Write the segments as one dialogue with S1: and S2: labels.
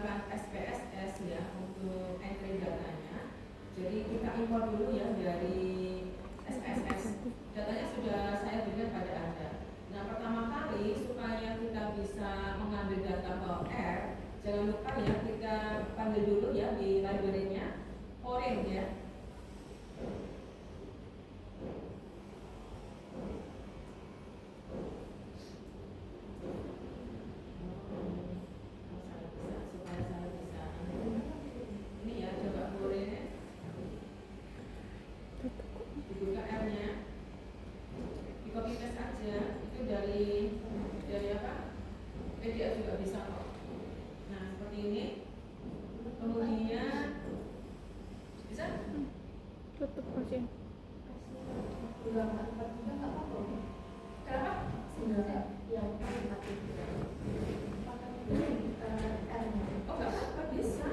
S1: menggunakan SPSS ya untuk entry datanya. Jadi kita import dulu ya dari SPSS. Datanya sudah saya berikan pada Anda. Nah, pertama kali supaya kita bisa mengambil data R, jangan lupa ya kita panggil dulu ya di library-nya foreign ya. Dibuka R-nya, di copy paste aja, itu dari apa? PDF juga bisa kok. Nah, seperti ini. Kemudian bisa?
S2: Tutup aja.
S1: Kenapa? Oh, nggak apa-apa, bisa.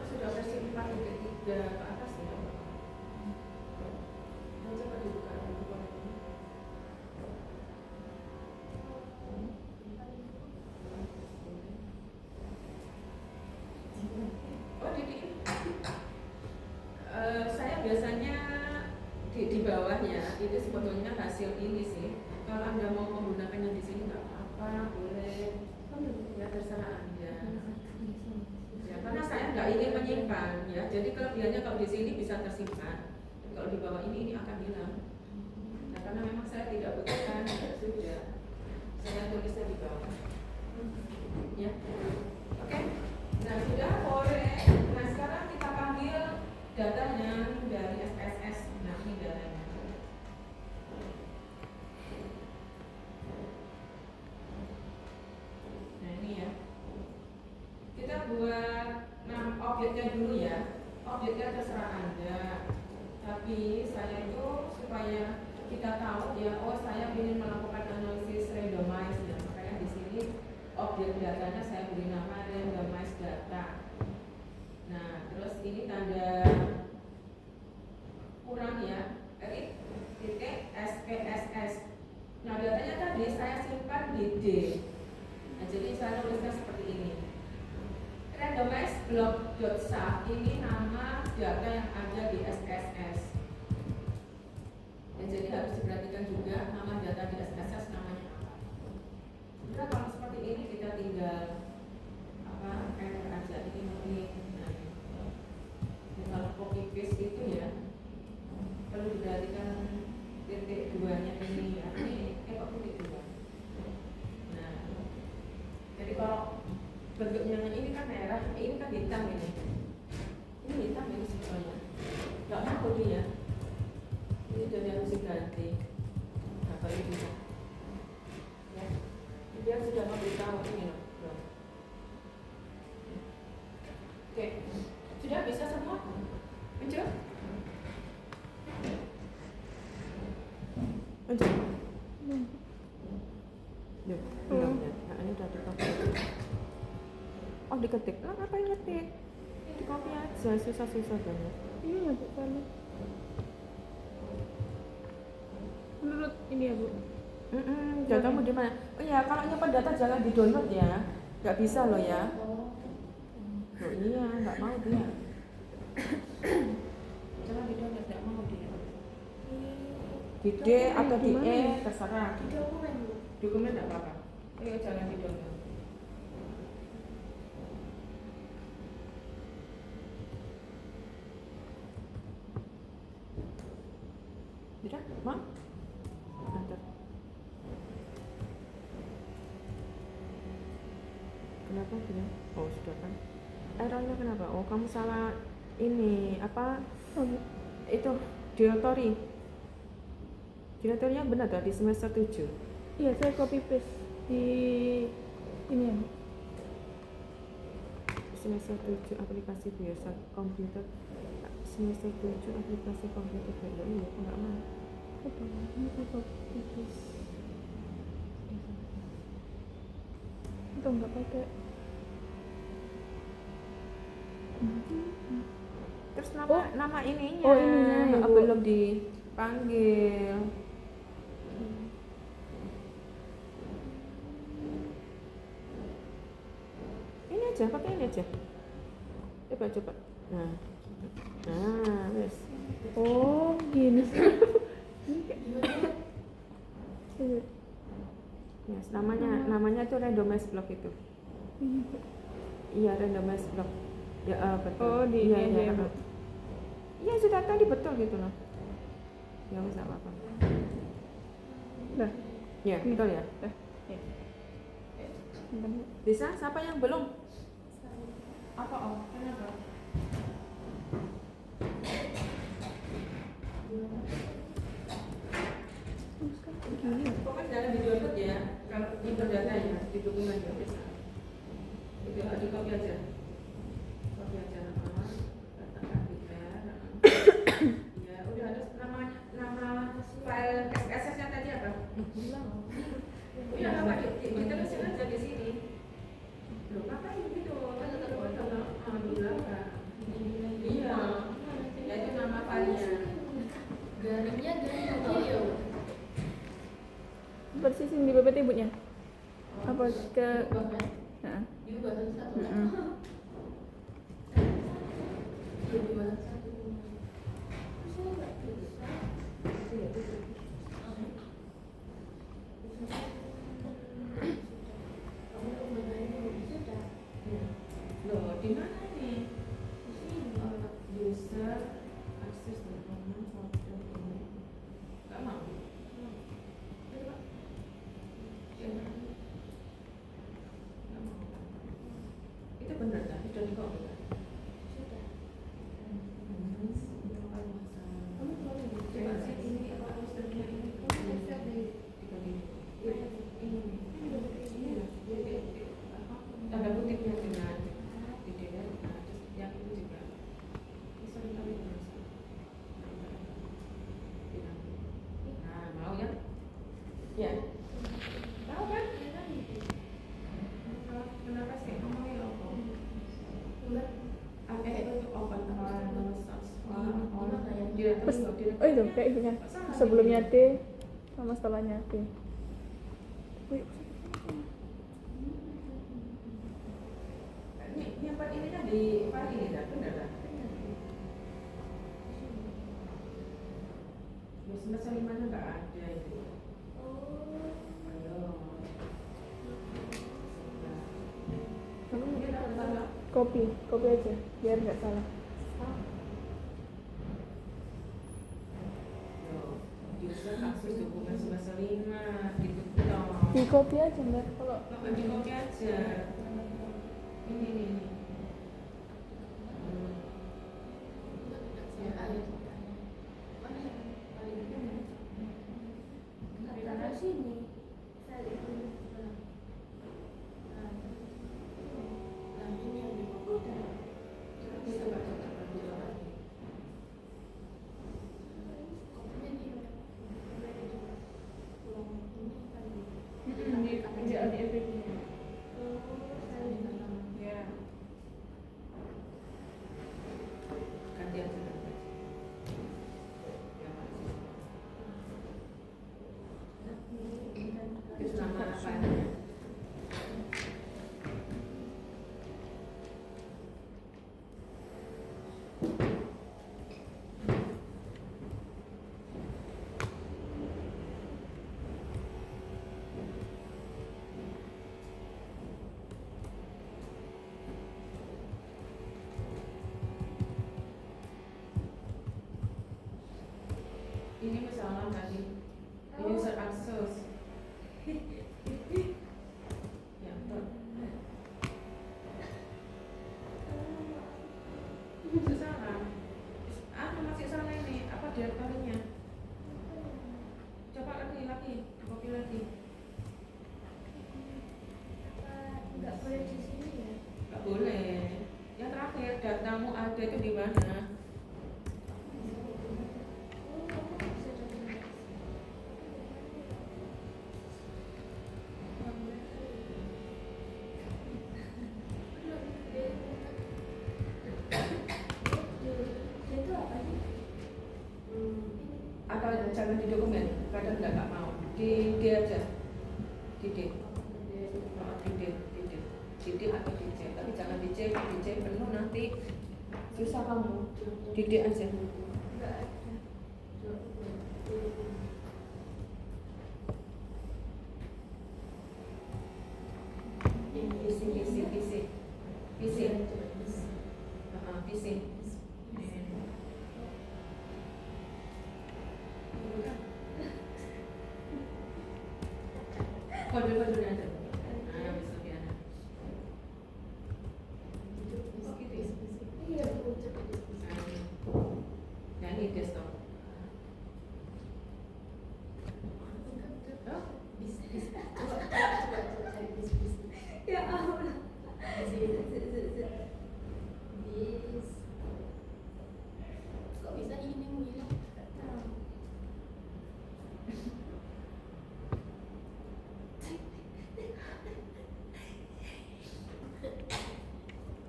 S1: Sudah versi 4.3 ke atas ya. Coba dibuka dulu. Oh, saya biasanya di bawahnya itu sebetulnya hasil ini sih. Kalau Anda mau menggunakan yang di sini nggak apa-apa, boleh. Ya terserah Anda. Ya, karena saya nggak ingin menyimpan ya. Jadi kelebihannya kalau di sini bisa tersimpan. Kalau di bawah ini akan hilang. Nah, karena memang saya tidak butuhkan, ya sudah. Saya tulisnya di bawah. Ya. Oke. Nah, sudah boleh. Nah, sekarang kita panggil datanya dari SPSS. Nah, ini datanya. Nah, ini ya. Kita buat objeknya dulu ya. Objeknya terserah Anda. Tapi saya itu supaya kita tahu ya, oh saya ingin melakukan analisis randomize ya. Makanya di sini objek datanya saya beri nama randomize data. Nah, terus ini tanda kurang ya, titik SPSS. Nah, datanya tadi saya simpan di D. Nah, jadi saya tuliskan seperti ini. Randomize block.sub ini nama data yang ada di SPSS. Ya, jadi harus diperhatikan juga nama data di SPSS namanya apa. Nah, kalau seperti ini kita tinggal enter aja ini mungkin. Nah, kalau copy paste itu ya perlu diperhatikan titik duanya ini ya. Ini kok titik dua. Nah, jadi kalau bentuknya ini kan merah, ini kan hitam ini. Ini hitam ini sebetulnya. Gak mau dia. Ini jadi harus diganti. Nah, kalau bisa. Ya. Dia sudah memberitahu ini loh. Oke. Sudah bisa semua? Muncul? Muncul? Yuk, belum ya. Nah, ini udah diketik. Oh, diketik. Lah, ngapain ngetik? Di copy aja, susah-susah banget.
S2: Ini ya Bu, kali. Menurut ini ya Bu.
S1: Datamu di mana? Oh iya, kalau nyimpan data jangan di download ya. Nggak bisa loh ya. Oh iya, nggak mau dia. Jangan di download, nggak mau dia. Di D atau di E terserah. Dokumen nggak apa-apa. Ayo jangan di download. Sudah, mau? Antar. Kenapa bilang? Oh sudah kan. Errornya kenapa? Oh kamu salah ini apa? Itu direktori. Direktorinya benar tadi semester 7.
S2: Iya, saya copy paste di ini ya.
S1: Semester 7 aplikasi biasa komputer. Semester 7 aplikasi komputer biasa. Iya, aku enggak mau.
S2: Ini saya copy paste. Itu enggak pakai.
S1: Terus nama ininya.
S2: Oh, ininya ya, Bu.
S1: Belum di panggil. Ini aja, pakai ini aja. Coba. Nah, wes.
S2: Oh, gini.
S1: Yes, namanya tuh randomized block itu. Iya, randomized block. Ya, betul.
S2: Oh, di
S1: iya,
S2: ini aja,
S1: iya,
S2: Bu.
S1: iya, sudah tadi betul gitu loh. Ya, wes apa-apa.
S2: Dah.
S1: Ya, betul ya.
S2: Dah. Ya. Bentar, Bu.
S1: Bisa? Siapa yang belum? Apa? Kenapa?
S2: Gini.
S1: Pokoknya jangan di download ya. Kalau di data ya, di dokumen ya bisa. Itu di copy aja. Copy aja katakan di ya, udah ada nama file SPSS-nya tadi apa? Iya, apa diterusin aja di sini. Loh, ngapain gitu? Kan tetap di belakang. Iya. Ya itu nama filenya.
S3: Garingnya garing kiri ya, Bu?
S2: Persising di PPT ibunya. Apa ke
S3: Diubah kan?
S2: Heeh.
S3: Diubah satu.
S2: Heeh.
S3: Diubah satu. Saya nggak bisa. Kamu kembaliannya sudah.
S1: Loh, di mana nih? User akses dokumen foto ini. Gak mau. Itu benar kan? Itu di copy kan?
S3: Sudah.
S1: Kamu boleh coba sih ini apa posternya ini? Tanda kutipnya dengan tidak yang itu juga bisa kami nah mau ya? Ya. Tahu kan? Kenapa sih ngomongnya apa? Itu open nomor
S2: Oh itu kayak itu kan. Sebelumnya D sama setelahnya D. Wih.
S1: Ini yang ini kan di file ini kan, benar kan? Ya semester 5-nya nggak ada itu. Ayo. Ini salah.
S2: Kopi aja biar nggak salah.
S1: User akses dokumen semester 5 gitu dong.
S2: Di kopi aja Mbak. Kalau
S1: Nggak di copy aja. Ini.
S3: Saya ada tanya. Mana yang paling dekat? Taruh sini. Saya itu. Nah, ini yang di komputer.
S1: Kita baca dulu lagi.
S3: Kopinya di pulang ini kan di.
S2: di FPT-nya.
S1: Ya. Ganti aja. Itu nama filenya. Ini masalah tadi. User access. Ya, betul. Salah. Masih salah ini. Apa direktorinya? Coba lagi, copy lagi.
S3: Nggak boleh di sini ya?
S1: Nggak boleh. Yang terakhir datamu ada itu di mana? jangan di dokumen, kadang nggak mau. Di D aja, di D. Di D atau di C, tapi jangan di C penuh nanti susah kamu. Di D aja. Visi. Kode-kode aja. Nah, bisa biar. Oh, gitu ya.
S3: Iya, aku cepet.
S1: Nah, ini desktop.
S3: Ya ampun. Kok bisa ini hilang? Gak tahu.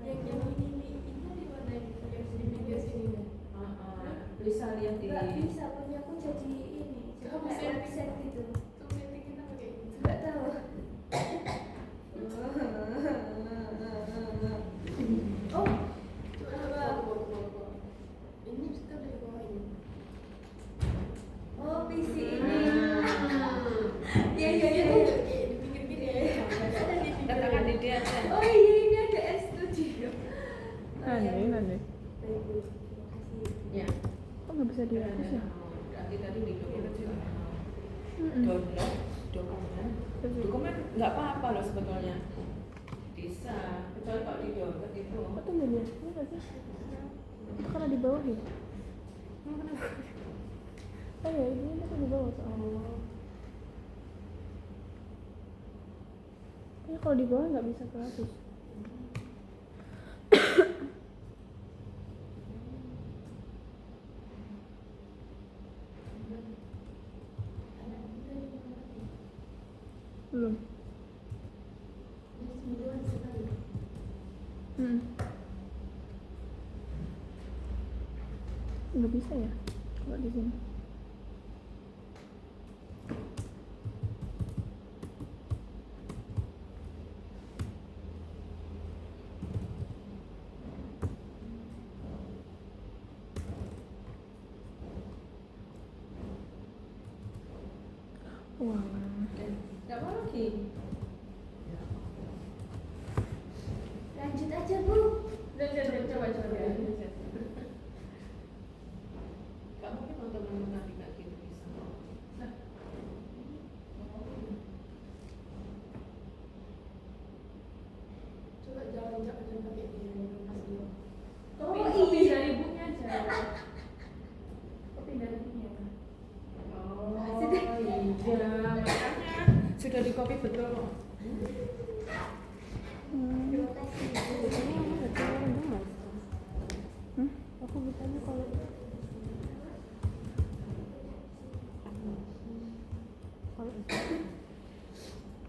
S3: Yang ini di mana yang di media sini kan?
S1: Bisa lihat di.
S3: Nggak bisa, punya aku jadi ini.
S1: Kamu
S3: Kayak
S1: setting.
S3: website gitu.
S4: Tuh setting kita pakai gitu.
S3: Nggak tahu. Oh,
S4: Coba. Ini kita udah di bawah ini.
S3: oh PC ini.
S4: Iya.
S3: Iya.
S4: Di pinggir-pinggir ya.
S3: Ada di
S1: Katakan di
S3: video.
S1: D aja.
S3: Oh iya, ini ada S Studio.
S2: Aneh.
S3: Baik, Bu. Terima kasih.
S1: Ya.
S2: Kok nggak bisa dihapus ya?
S1: Nanti tadi di dokumen juga.
S2: Mm-mm.
S1: Download dokumen nggak apa-apa loh sebetulnya. Bisa, kecuali kalau di download itu.
S2: Kok tuh nggak dia? Iya nggak sih? Itu karena di bawah ya? Oh ya, ini tuh di bawah soalnya. Ya kalau di bawah nggak bisa kehapus. Belum. Nggak bisa ya kalau di sini. Wah.
S1: Nggak mau lagi.
S3: Lanjut aja, Bu.
S4: Coba.
S1: Nggak mungkin mau teman-teman nanti nggak gitu bisa. Nah,
S4: Coba jangan pakai ini masih.
S3: Oh,
S4: Copy
S3: iya.
S4: dari bukunya aja. Copy dari bukunya kan.
S1: iya, makanya sudah di copy betul kok.
S3: Terima kasih.
S2: Aku bisanya kalau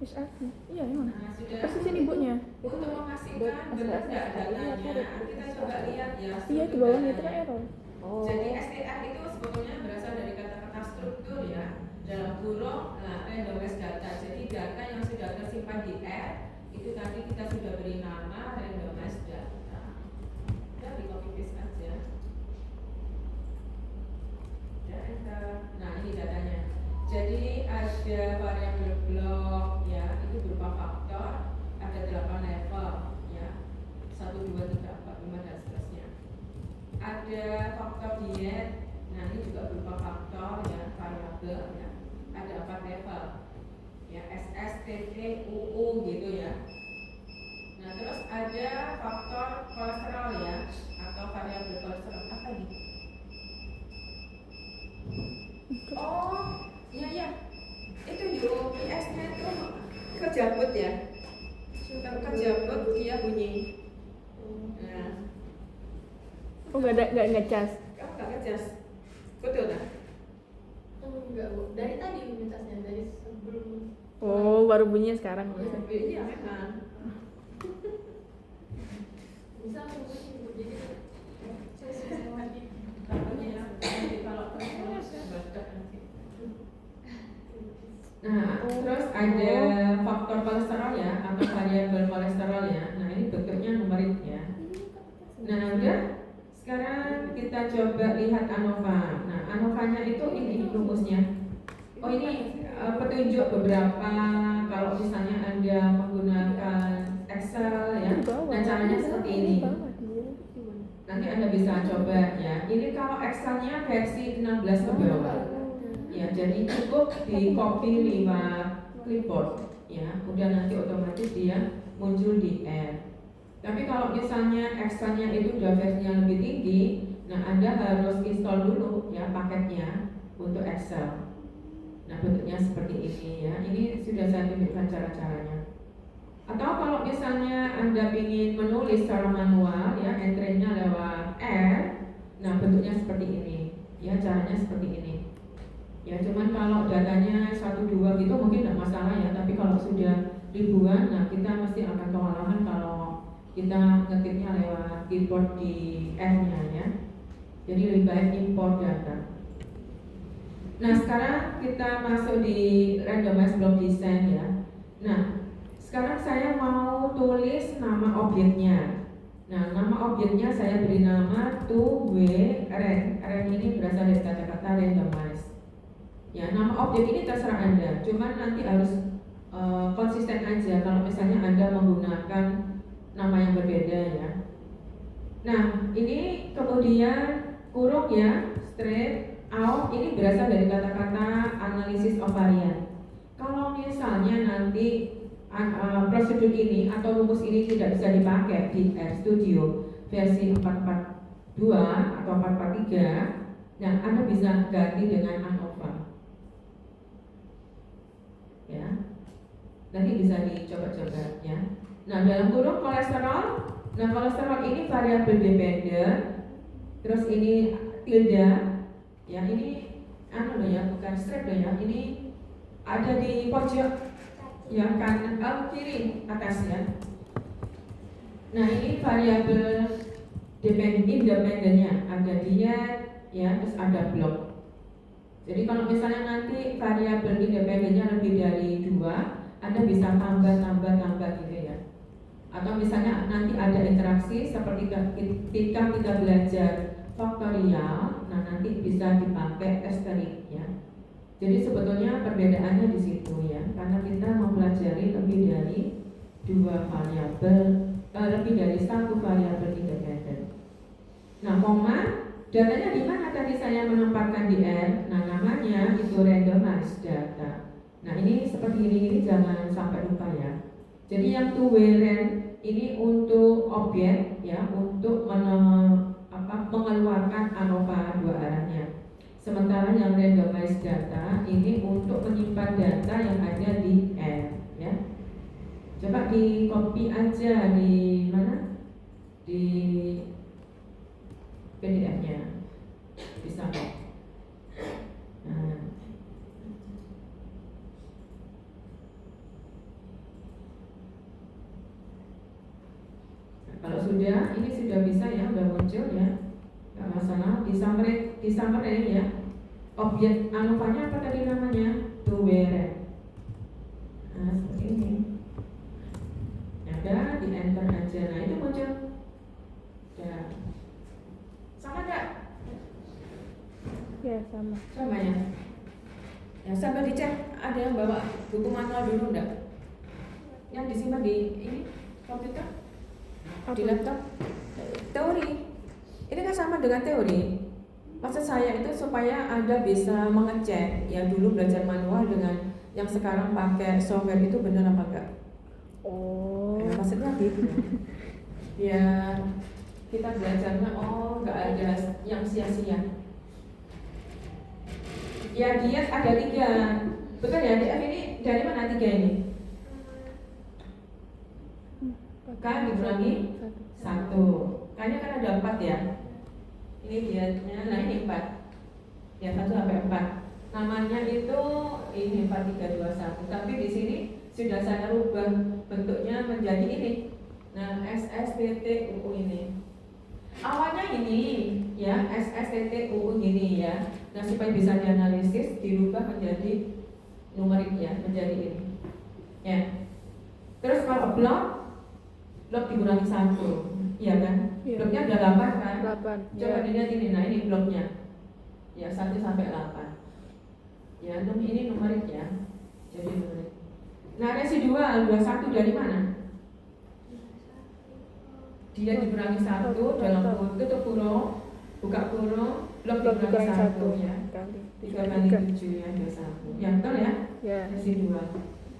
S2: Is aku. Iya emang.
S1: Nah, sudah.
S2: Pasti sini ibunya.
S1: Untuk memastikan benar nggak datanya, kita coba lihat ya.
S2: Iya di bawahnya itu kan error.
S1: Jadi STR itu sebetulnya berasal dari kata-kata struktur ya dalam kurung randomized data. Jadi data yang sudah tersimpan di R itu tadi kita sudah beri nama randomized data. Udah di copy paste aja. Ya enter. Nah ini datanya. Jadi ada variabel blok ya itu berupa faktor, ada 8 level ya 1, 2, 3, 4, 5 dan seterusnya. Ada faktor diet, nah ini juga berupa faktor ya variabel ya ada 4 level ya SS, TT, UU gitu ya. Nah terus ada faktor kolesterol ya atau variabel kolesterol apa nih? Oh iya itu UPS-nya itu kejabut ya. Kalau kejabut dia bunyi. Nah
S2: Oh nggak ngecas.
S1: kamu nggak ngecas betul tak?
S4: Enggak, Bu. Dari tadi mintasnya dari sebelum.
S2: Oh baru bunyinya sekarang.
S1: Iya memang.
S4: Bisa langsung bunyi, Bu. Jadi saya susah lagi.
S1: Takutnya ya nanti kalau terus badak nanti. Terus ada faktor kolesterol ya, atau variabel kolesterol ya. Nah ini bentuknya numerik ya. Nah udah, sekarang kita coba lihat ANOVA. Nah ANOVA-nya itu ini rumusnya. Oh ini petunjuk beberapa kalau misalnya Anda menggunakan Excel ya. Nah caranya seperti ini. Nanti Anda bisa coba ya. Ini kalau Excel-nya versi 16 ke bawah. Ya, jadi cukup di copy lewat clipboard ya. Udah nanti otomatis dia muncul di R. Tapi kalau misalnya Excel-nya itu udah versinya lebih tinggi, nah Anda harus install dulu ya paketnya untuk Excel. Nah bentuknya seperti ini ya. Ini sudah saya tunjukkan cara-caranya. Atau kalau misalnya Anda ingin menulis secara manual ya, entry-nya lewat R, nah bentuknya seperti ini ya, caranya seperti ini ya. Cuman kalau datanya 1, 2 gitu mungkin tidak masalah ya, tapi kalau sudah ribuan, nah kita mesti akan kewalahan kalau kita ngetiknya lewat keyboard di R-nya ya. Jadi lebih baik import data. Nah sekarang kita masuk di randomized block design ya. Nah sekarang saya mau tulis nama objeknya. Nah nama objeknya saya beri nama 2W ren. Ren ini berasal dari kata-kata randomized. Ya nama objek ini terserah Anda. Cuman nanti harus konsisten aja kalau misalnya Anda menggunakan nama yang berbeda ya. Nah ini kemudian kurung ya, straight out ini berasal dari kata-kata analisis of varian. Kalau misalnya nanti prosedur ini atau rumus ini tidak bisa dipakai di RStudio versi 442 atau 443, nah Anda bisa ganti dengan ANOVA ya. Nanti bisa dicoba-coba ya. Nah dalam kurung kolesterol, nah kolesterol ini variabel dependent, terus ini tilde ya, ini anu loh ya, bukan strip loh ya, ini ada di pojok ya kanan kiri atas ya. Nah ini variabel independennya, ada diet ya, terus ada blok. Jadi kalau misalnya nanti variabel independennya lebih dari 2, Anda bisa tambah gitu ya. Atau misalnya nanti ada interaksi seperti ketika kita belajar faktorial, nah nanti bisa dipakai asterisk ya. Jadi sebetulnya perbedaannya di situ ya, karena kita mempelajari lebih dari 2 variabel, lebih dari 1 variabel independen. Nah, koma, datanya di mana tadi saya menempatkan di R? Nah, namanya itu randomized data. Nah, ini seperti ini jangan sampai lupa ya. Jadi yang 2W ren ini untuk objek ya, untuk mengeluarkan ANOVA 2 arahnya. Sementara yang randomized data ini untuk menyimpan data yang ada di R ya. Coba di copy aja di mana? Di PDF-nya. Bisa kok. Nah. Kalau sudah, ini sudah bisa ya, udah muncul ya. Gak masalah, di summary ya. Objek ANOVA-nya apa tadi namanya? 2W ren. Nah seperti ini. Ada di enter aja. Nah itu muncul. Ya. Sama gak?
S2: Ya sama.
S1: Sama ya. Ya sambil dicek, ada yang bawa buku manual dulu enggak? Yang disimpan di ini komputer? Di laptop? Teori. Ini kan sama dengan teori. Maksud saya itu supaya Anda bisa mengecek ya, dulu belajar manual dengan yang sekarang pakai software itu benar apa enggak?
S2: Oh.
S1: Maksudnya gitu. Ya kita belajarnya enggak ada yang sia-sia. Ya diet ada 3. Betul ya, DF ini dari mana 3 ini? Kan dikurangi 1. Kayaknya kan ada 4 ya. Ini dietnya, nah ini 4. Ya 1 sampai 4. Namanya itu ini 4, 3, 2, 1. Tapi di sini sudah saya rubah bentuknya menjadi ini. Nah SSTTUU ini. Awalnya ini ya SSTTUU ini ya. Nah supaya bisa dianalisis dirubah menjadi numerik ya, menjadi ini. Ya. Terus kalau blok dikurangi 1, iya kan?
S2: Iya.
S1: Bloknya ada 8 kan?
S2: 8.
S1: Coba dilihat ini, nah ini bloknya. Ya 1 sampai 8. Ya, ini numerik ya. Jadi numerik. Nah, residual 21 dari mana? Dia dikurangi 1 dalam tutup kurung, buka kurung, blok dikurangi 1 ya.
S2: Kali
S1: 3 kali 7 ya, 21. Ya betul ya?
S2: Ya.
S1: Residual.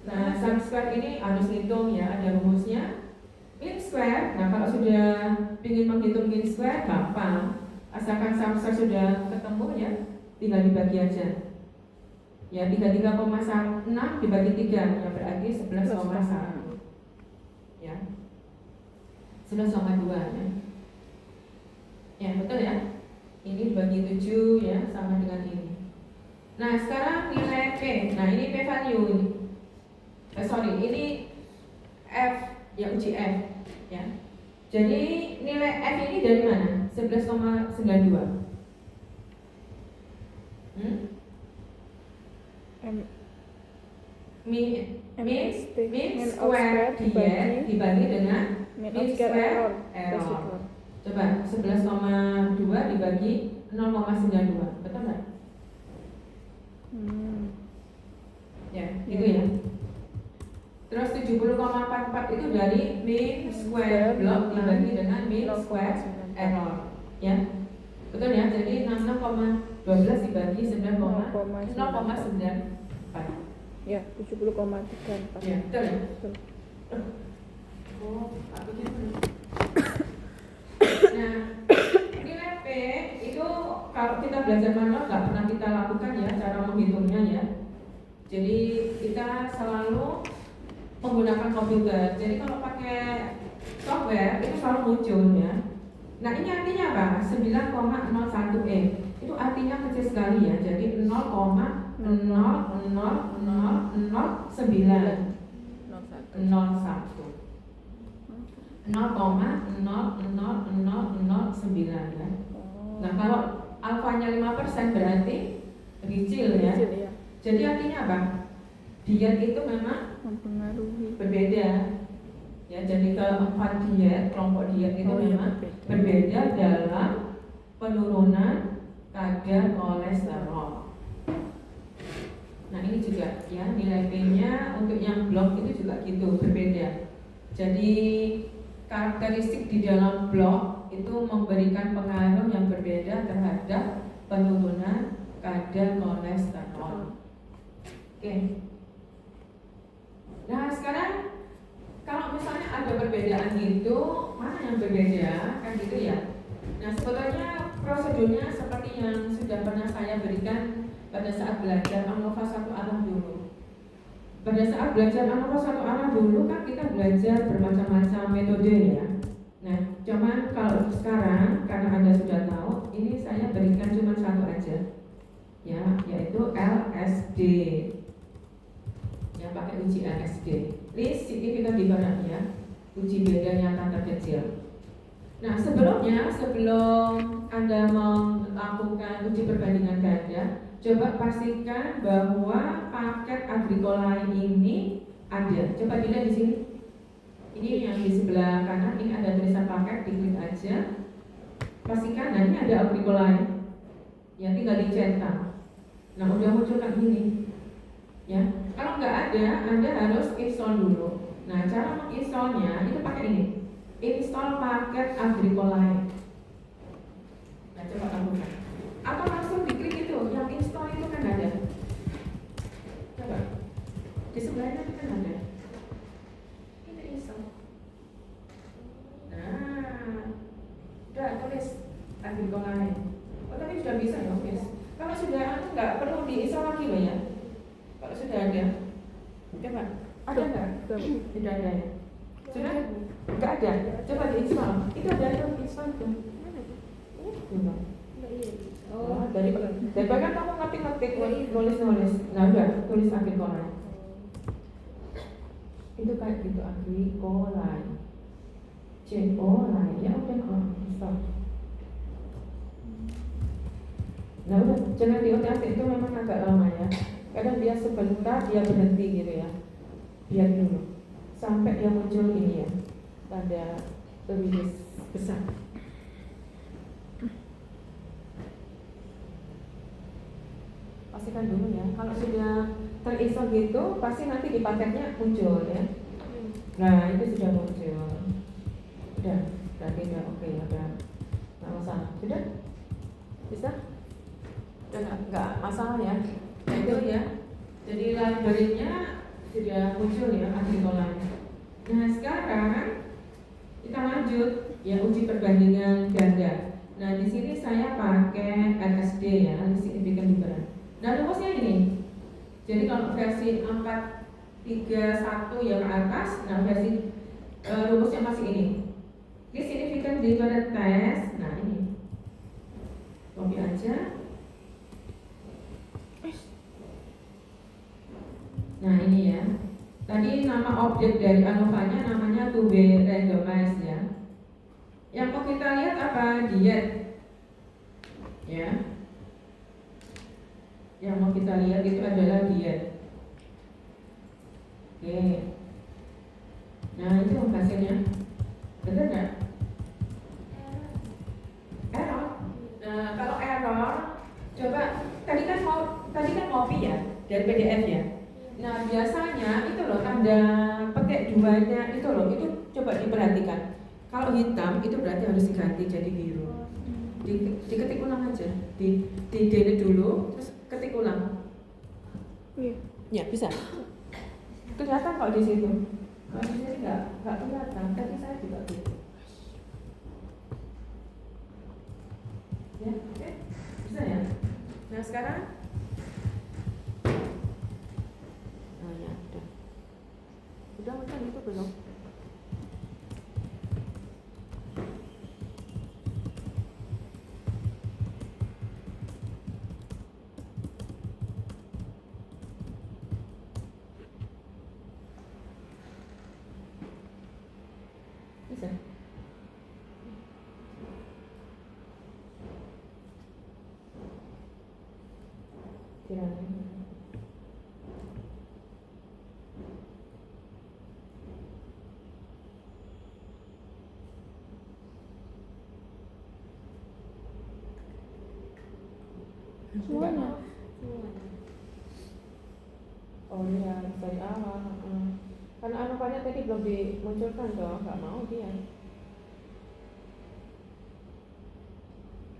S1: Nah, sum square ini harus hitung ya, ada rumusnya. Mean square, nah kalau sudah ingin menghitung mean square gampang. Asalkan sum square sudah ketemu ya, tinggal dibagi aja. Ya, 33,6 dibagi 3, ya berarti 11,1. Ya. 11,2 ya. Ya, betul ya? Ini dibagi 7 ya, sama dengan ini. Nah, sekarang nilai P. Nah, ini P value ini. Ini F, ya uji F ya. Jadi nilai F ini dari mana? 11,92. Mean square dibagi dengan mean square error. Coba 11,2 dibagi 0,92. Betul nggak? Ya, gitu ya. Terus 70,44 itu dari mean square block dibagi dengan mean square error. Ya. Betul ya? Jadi 66,12 dibagi 0,94.
S2: Ya, 70,34.
S1: Ya, betul ya?
S2: Betul.
S1: Oh, apa gitu? Nah, nilai P itu kalau kita belajar manual nggak pernah kita lakukan ya cara menghitungnya ya. Jadi kita selalu menggunakan komputer. Jadi kalau pakai software itu selalu muncul ya. Nah ini artinya apa? 9,01 itu artinya kecil sekali ya. Jadi 0,00009. 0,00009 ya. Nah kalau alfanya 5% berarti kecil ya. Jadi artinya apa? Diet itu memang
S2: mempengaruhi.
S1: Berbeda. Ya, jadi keempat diet, kelompok diet itu memang berbeda dalam penurunan kadar kolesterol. Nah ini juga ya nilai P-nya untuk yang blok itu juga gitu berbeda. Jadi karakteristik di dalam blok itu memberikan pengaruh yang berbeda terhadap penurunan kadar kolesterol. Oke. Nah sekarang kalau misalnya ada perbedaan gitu, mana yang berbeda kan gitu ya. Nah sebetulnya prosedurnya seperti yang sudah pernah saya berikan pada saat belajar ANOVA 1 arah dulu. Pada saat belajar ANOVA 1 arah dulu kan kita belajar bermacam-macam metode ya. Nah cuman kalau sekarang karena Anda sudah tahu, ini saya berikan cuma satu aja ya, yaitu LSD. Ya pakai uji LSD. List signifikan difference ya, uji beda nyata terkecil. Nah sebelum Anda melakukan uji perbandingan ganda, coba pastikan bahwa paket agricolae ini ada. Coba dilihat di sini. Ini yang di sebelah kanan ini ada tulisan paket, diklik aja. Pastikan, nah ini ada agricolae. Ya tinggal dicetak. Nah udah muncul kan ini. Ya, kalau nggak ada, Anda harus install dulu. Nah, cara menginstalnya itu pakai ini, install paket agricolae. Nah, coba lakukan. Atau langsung diklik itu, yang install itu kan ada. Coba, di sebelahnya kan ada. Ini install. Nah, udah tulis agricolae. Oh, tapi sudah bisa ya, guys. Kalau sudah nggak perlu diinstal lagi loh ya. Kalau sudah ada, coba ada nggak? Tidak ada ya? Sudah? Nggak ada? Coba diinstal. Itu ada yang install tuh. Oh, daripada kamu ngetik-ngetik nulis-nulis. Nah udah, tulis agricolae. Itu kayak gitu agricolae. C-O-lae. Ya udah, install. Nah udah, jangan diotak-atik, itu memang agak lama ya. Kadang dia sebentar dia berhenti gitu ya. diet dulu sampai dia muncul ini ya, tanda lebih besar. Pastikan dulu ya, kalau sudah terinstal gitu pasti nanti di paketnya muncul ya. Nah itu sudah muncul, udah berarti udah oke ya, udah nggak masalah, sudah bisa, udah nggak masalah ya. Nah itu ya, jadi library-nya sudah muncul ya, agrikola. Nah sekarang kita lanjut ya, uji perbandingan ganda. Nah di sini saya pakai LSD ya, significant difference. Nah rumusnya ini. Jadi kalau versi 431 yang ke atas, nah versi rumusnya masih ini. Ini significant difference test. Nah ini, copy aja. Nah ini ya. Tadi nama objek dari ANOVA-nya namanya to be randomized ya. Yang mau kita lihat apa? Diet. Ya. Yang mau kita lihat itu adalah diet. Oke. Nah itu hasilnya. Benar nggak? Error. Nah kalau error, coba tadi kan copy ya dari PDF ya. Nah biasanya itu loh tanda petik duanya itu loh, itu coba diperhatikan. Kalau hitam itu berarti harus diganti jadi biru. Diketik ulang aja, di delete dulu, terus ketik ulang.
S2: Iya.
S1: Ya bisa. Kelihatan kalau di situ. Kalau di sini nggak kelihatan. Tapi saya juga gitu. Ya, oke, bisa ya. Nah sekarang, nah ya udah itu belum. Bisa. Kiranya.
S2: Semuanya.
S1: Oh iya, dari awal. Karena ANOVA-nya tadi belum dimunculkan toh, nggak mau dia.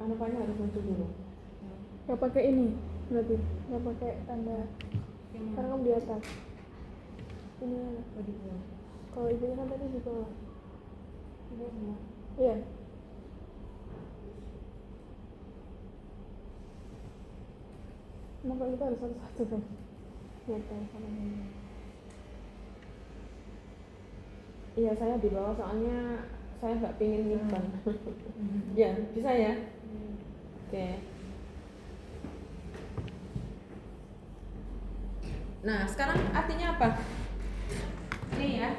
S1: ANOVA-nya harus muncul dulu.
S2: Gak pakai ini berarti, gak pakai tanda. Karena kamu di atas. Ini mana? Kalau ibunya kan tadi di bawah. Iya. Maka kita harus satu-satu kan. Lihat teleponnya.
S1: Iya saya di bawah soalnya saya nggak pingin nyimpan. Ya bisa ya. Oke. Nah sekarang artinya apa? Ini ya.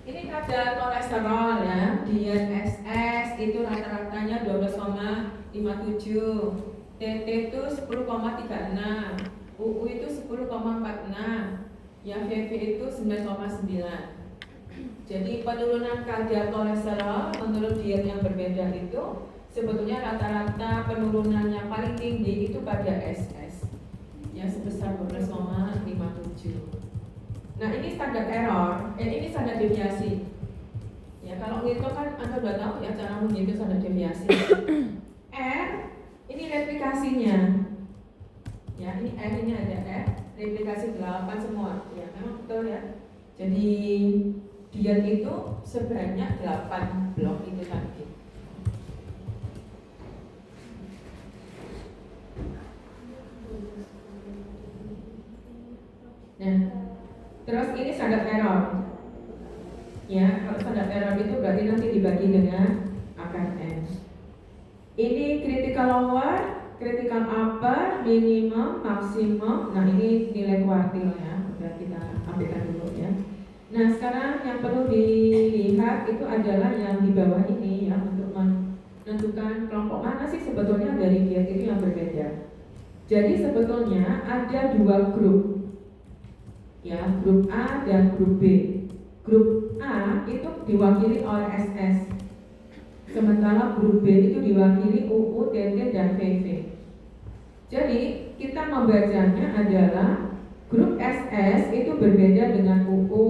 S1: Ini kadar kolesterol ya. Diet SS itu rata-ratanya 12,57. TT itu 10,36, UU itu 10,46, ya VV itu 9,9. Jadi penurunan kadar kolesterol menurut diet yang berbeda itu sebetulnya rata-rata penurunannya paling tinggi itu pada SS, ya sebesar 12,57. Nah ini standar error, ini standar deviasi. Ya kalau ngitung kan Anda sudah tahu ya cara menghitung standar deviasi. R ini replikasinya, ya ini R ini ada R, replikasi 8 semua, ya memang betul ya. Jadi diet itu sebanyak 8 blok itu tadi. Nah, terus ini standar error. Ya, kalau standar error itu berarti nanti dibagi dengan akar N. Ini critical lower, critical upper, minimum, maksimum. Nah ini nilai kuartil ya, udah kita ambilkan dulu ya. Nah sekarang yang perlu dilihat itu adalah yang di bawah ini ya, untuk menentukan kelompok mana sih sebetulnya dari diet itu yang berbeda. Jadi sebetulnya ada dua grup ya, grup A dan grup B. Grup A itu diwakili oleh SS, sementara grup B itu diwakili UU, TT, dan VV. Jadi kita membacanya adalah grup SS itu berbeda dengan UU,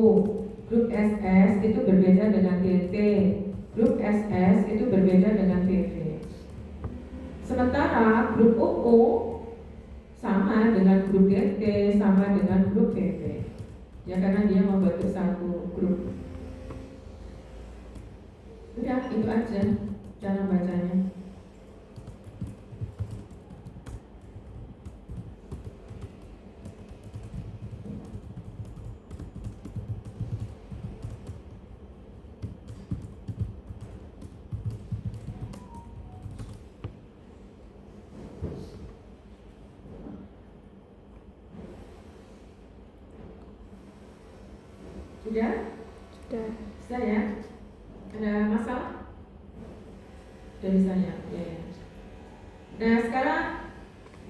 S1: grup SS itu berbeda dengan TT, grup SS itu berbeda dengan VV. Sementara grup UU sama dengan grup TT, sama dengan grup VV. Ya, karena dia membentuk satu grup. Udah, itu aja cara bacanya. Sudah?
S2: Sudah.
S1: Sudah ya? Ada masalah? Dari saya, ya. Nah, sekarang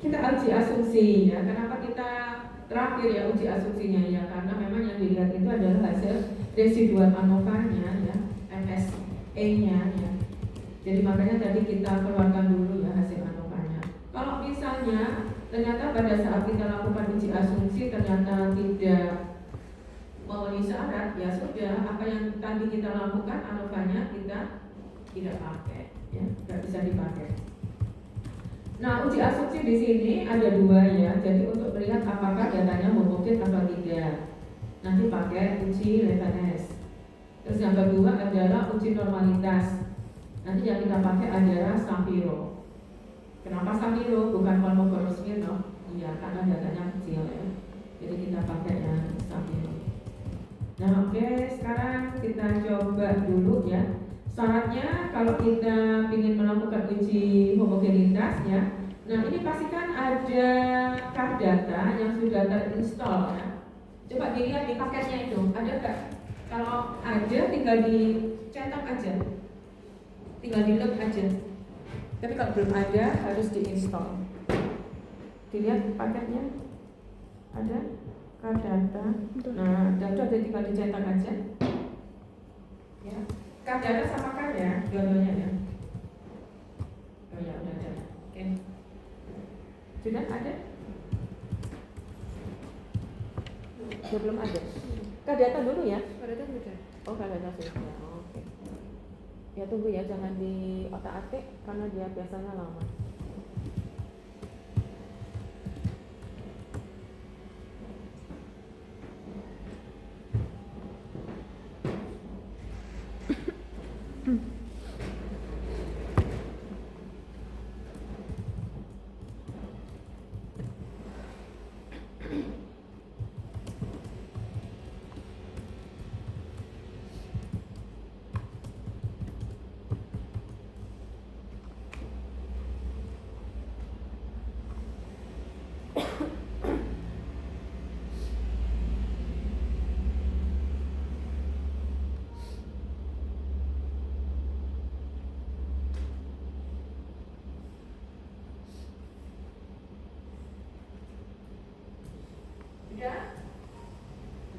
S1: kita uji asumsi ya. Kenapa kita terakhir ya uji asumsinya ya? Karena memang yang dilihat itu adalah hasil residual ANOVA-nya ya, MSE-nya ya. Jadi makanya tadi kita keluarkan dulu ya hasil ANOVA-nya. Kalau misalnya ternyata pada saat kita lakukan uji asumsi ternyata tidak memenuhi syarat, ya sudah, apa yang tadi kita lakukan ANOVA-nya kita tidak pakai, ya, nggak bisa dipakai. Nah, uji asumsi di sini ada dua ya. Jadi untuk melihat apakah datanya homogen atau tidak, nanti pakai uji Leibniz. Terus yang kedua adalah uji normalitas. Nanti yang kita pakai adalah Shapiro. Kenapa Shapiro bukan Kolmogorov-Smirnov? Iya, karena datanya kecil ya. Jadi kita pakai yang Shapiro. Nah, oke, sekarang kita coba dulu ya. Syaratnya kalau kita ingin melakukan uji homogenitas ya. Nah, ini pastikan ada card data yang sudah terinstall ya. Coba dilihat di paketnya itu, ada nggak? Kalau ada tinggal dicetak aja. Tinggal di load aja. Tapi kalau belum ada harus diinstal. Dilihat paketnya. Ada? Card data. Nah, data ada tinggal dicetak aja. Ya. Card data sama card ya, dua-duanya ya. Oh ya, udah ada. Oke. Sudah ada? Ya belum ada. Card data dulu ya.
S3: Pada itu sudah.
S1: Oh, card data sudah. Oh, oke. Ya tunggu ya, jangan di otak-atik karena dia biasanya lama.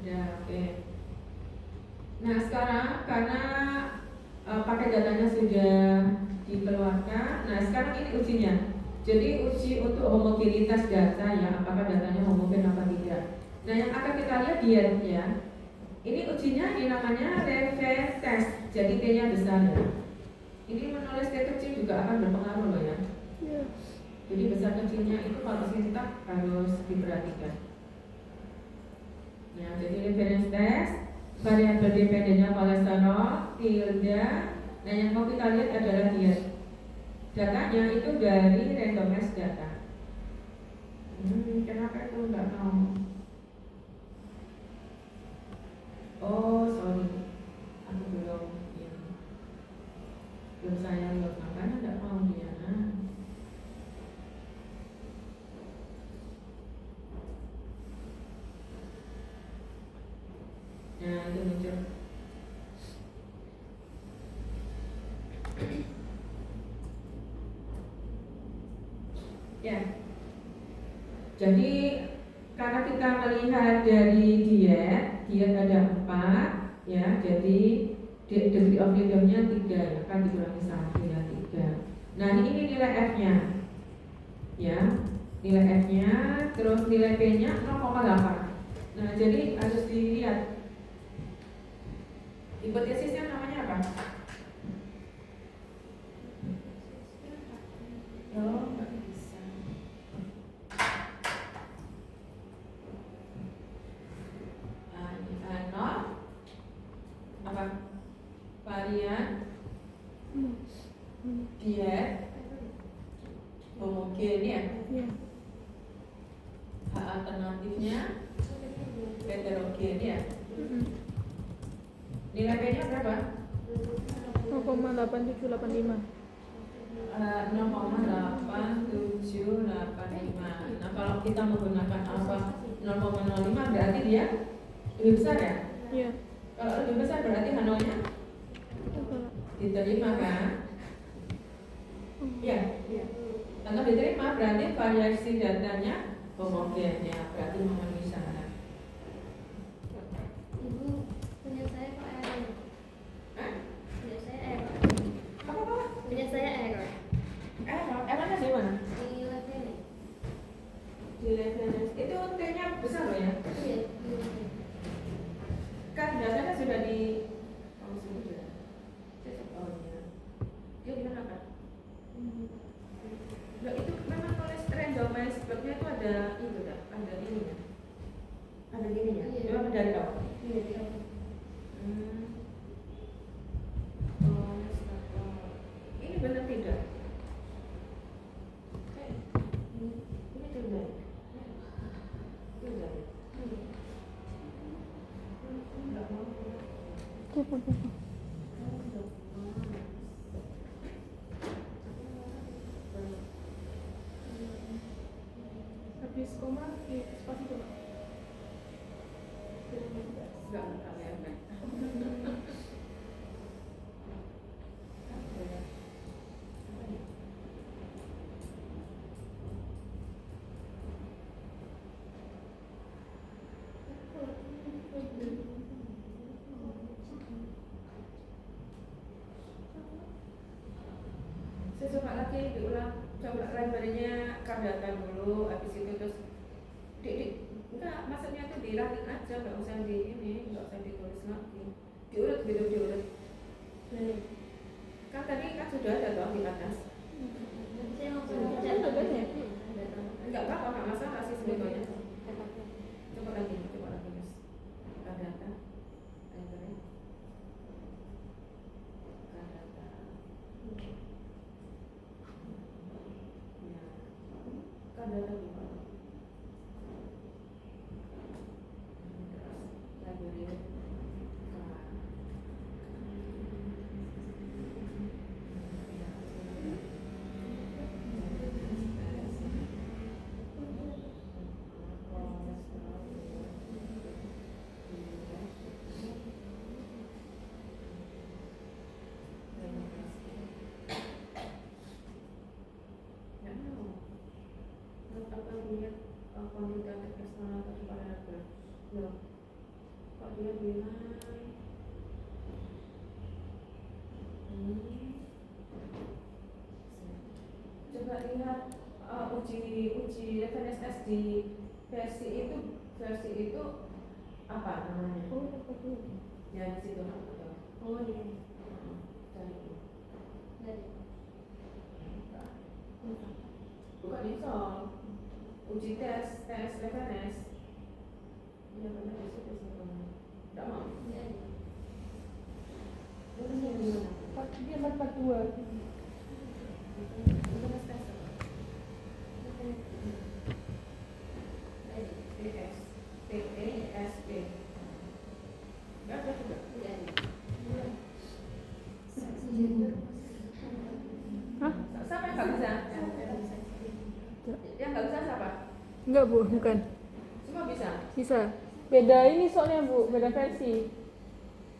S1: Udah, oke. Nah, sekarang karena pakai datanya sudah dikeluarkan, nah sekarang ini ujinya. Jadi uji untuk homogenitas data ya, apakah datanya homogen apa tidak. Nah, yang akan kita lihat dia ya. Ini ujinya ini namanya Levene test. Jadi T-nya besar ya. Ini menulis T kecil juga akan berpengaruh loh ya.
S2: Iya.
S1: Jadi besar kecilnya itu kalau sintak harus diperhatikan. Ya, jadi reference test, variabel dependennya kolesterol, tilde. Nah, yang mau kita lihat adalah diet. Datanya itu dari randomized data. Kenapa itu nggak mau? Oh, sorry, aku belum saya lihat, makanya nggak mau dia. Nah, itu muncul. Ya. Jadi karena kita melihat dari diet ada 4 ya, jadi degree of freedom-nya 3 ya kan, dikurangi 1 ya 3. Nah ini nilai F-nya ya, nilai F-nya, terus nilai P-nya 0,8. Nah jadi harus dilihat hipotesisnya namanya apa? Oh, nggak bisa. Nol apa? Varian diet homogen ya.
S2: Iya.
S1: H alternatifnya heterogen ya. Nilai P-nya berapa?
S2: 0,8785.
S1: 0,8785. Nah kalau kita menggunakan alfa 0,05 berarti dia lebih besar ya?
S2: Iya.
S1: Kalau lebih besar berarti H0-nya diterima kan? Iya. Kalau diterima berarti variasi datanya homogen ya, berarti memenuhi syarat.
S3: Ibu, punya saya kok error?
S1: Hah?
S3: Punya saya error.
S1: Apa?
S3: Punya saya error.
S1: Emangnya di mana?
S3: Di level ini.
S1: Di level itu T-nya besar loh ya?
S3: Iya, di level.
S1: Kan biasanya sudah di sudah. Oh iya. Dia gimana kan? Loh, itu memang tulis randomized blocknya itu ada itu dah, ada ini ya. Ada gini ya.
S3: Iya.
S1: Memang dari awal.
S3: Iya, di level.
S1: Oh, ini benar tidak? Ini tidak. Tidak. Enggak mau.
S2: Coba. Habis koma di spasi coba.
S1: Enggak ya. Saya coba lagi diulang, coba library-nya data dulu, habis itu terus enggak, maksudnya itu dirangin aja, nggak usah di ini, nggak usah ditulis lagi, diurut gitu, diurut. Kan tadi kan sudah ada toh di atas.
S3: Saya langsung
S2: Ada
S3: baca.
S2: banyak.
S1: Enggak apa-apa, nggak masalah sih sebetulnya. Coba lagi mas. Data, library, data. Ya, data gimana? Library. Kuantitatif personal atau variabel. Loh, kok dia bilang coba lihat uji FNSS di versi itu apa namanya? Ya di situ.
S3: Oh, iya.
S1: Cari.
S3: Dari.
S1: Bukan insol. Uji tes FNS. Iya benar di situ sebetulnya. Tidak mau.
S3: Iya.
S1: Ini di mana?
S2: Dia 442.
S1: FNS tes. TESP. Enggak ada juga.
S2: Hah?
S1: Siapa yang nggak bisa? Yang nggak bisa siapa?
S2: Enggak, Bu, bukan.
S1: Semua bisa.
S2: Bisa. Beda ini soalnya, Bu, beda versi.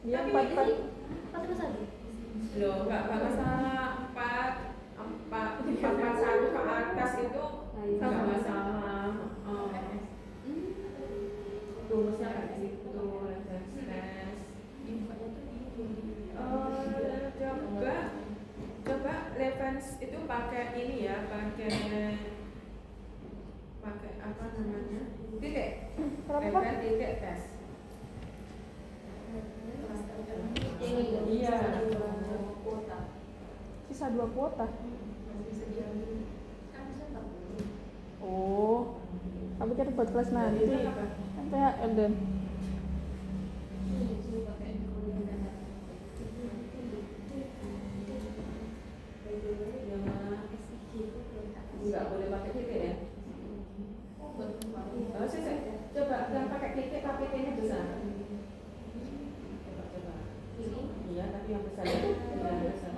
S2: Dia
S1: Tapi
S2: 44.
S1: Loh, nggak masalah 441 ke atas itu nggak masalah. pakai ini ya, pakai apa namanya? Titik.
S2: Kenapa?
S1: Tempel titik tes. Iya.
S4: Kuota.
S2: Sisa 2 kuota.
S4: Masih sedia kan bisa 40.
S2: Oh. Tapi kan buat kelas nanti.
S1: Itu apa?
S2: MPHL dan
S4: Suruh pakai kuliah data.
S1: Enggak boleh pakai titik ya? Oh, saya coba yang pakai titik KPT-nya besar. Coba. Iya, tapi yang besar ya. Iya, besar.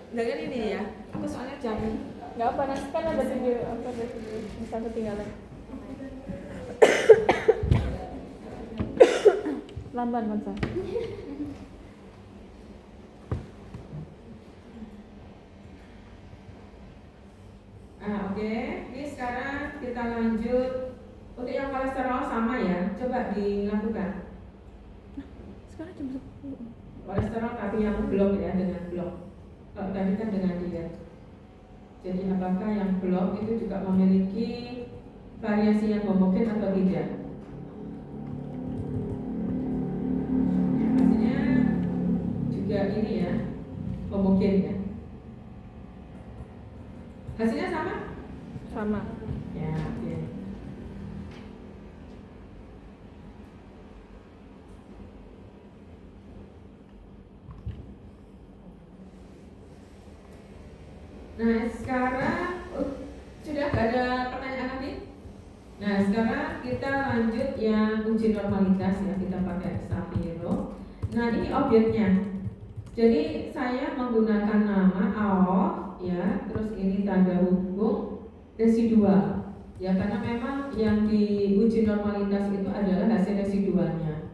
S1: Dengan ini ya, aku soalnya jam
S2: nggak apa, nanti kan ada video apa ada video bisa ketinggalan. Lamban Mansa.
S1: Oke. Ini sekarang kita lanjut. Untuk yang kolesterol sama ya, coba dilakukan.
S2: Sekarang jam 10.
S1: Kolesterol tapi yang blok ya, dengan blok. Kalau tadi kan dengan diet. Jadi apakah yang blok itu juga memiliki variasi yang homogen atau tidak? Hasilnya juga ini ya, homogen ya. Hasilnya sama?
S2: Sama.
S1: Ya, oke. Nah, sekarang sudah nggak ada pertanyaan lagi? Nah, sekarang kita lanjut yang uji normalitas ya, kita pakai Shapiro. Nah, ini objeknya. Jadi saya menggunakan nama AO ya, terus ini tanda hubung residual. Ya, karena memang yang diuji normalitas itu adalah hasil residualnya.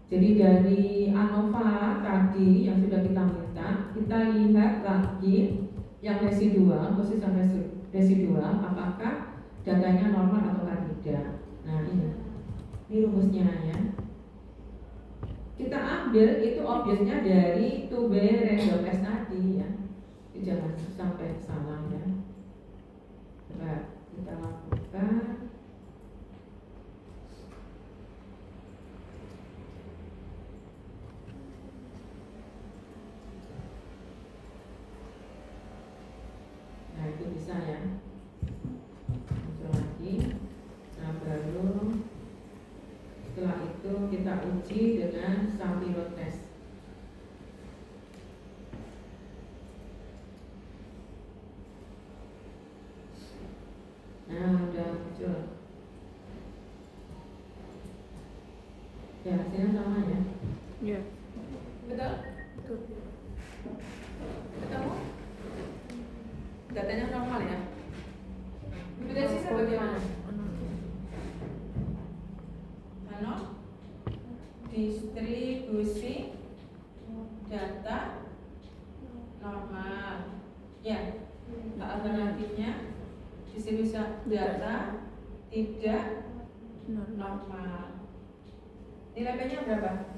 S1: Jadi dari ANOVA tadi yang sudah kita minta, kita lihat lagi yang residual, khusus yang residual, apakah datanya normal atau tidak. Nah, ini rumusnya ya. Kita ambil itu objeknya dari 2B random S tadi ya. Jangan sampai salah ya. Coba kita lakukan. Nah, itu bisa ya. Muncul lagi. Nah, baru setelah itu kita uji dengan Shapiro test. Nah, udah muncul. Ya, hasilnya sama ya.
S2: Iya.
S1: Betul? Ketemu? Datanya normal ya. Hipotesisnya bagaimana? Ano? Distribusi data normal. Ya. Alternatifnya distribusi data tidak normal. Nilai P-nya berapa?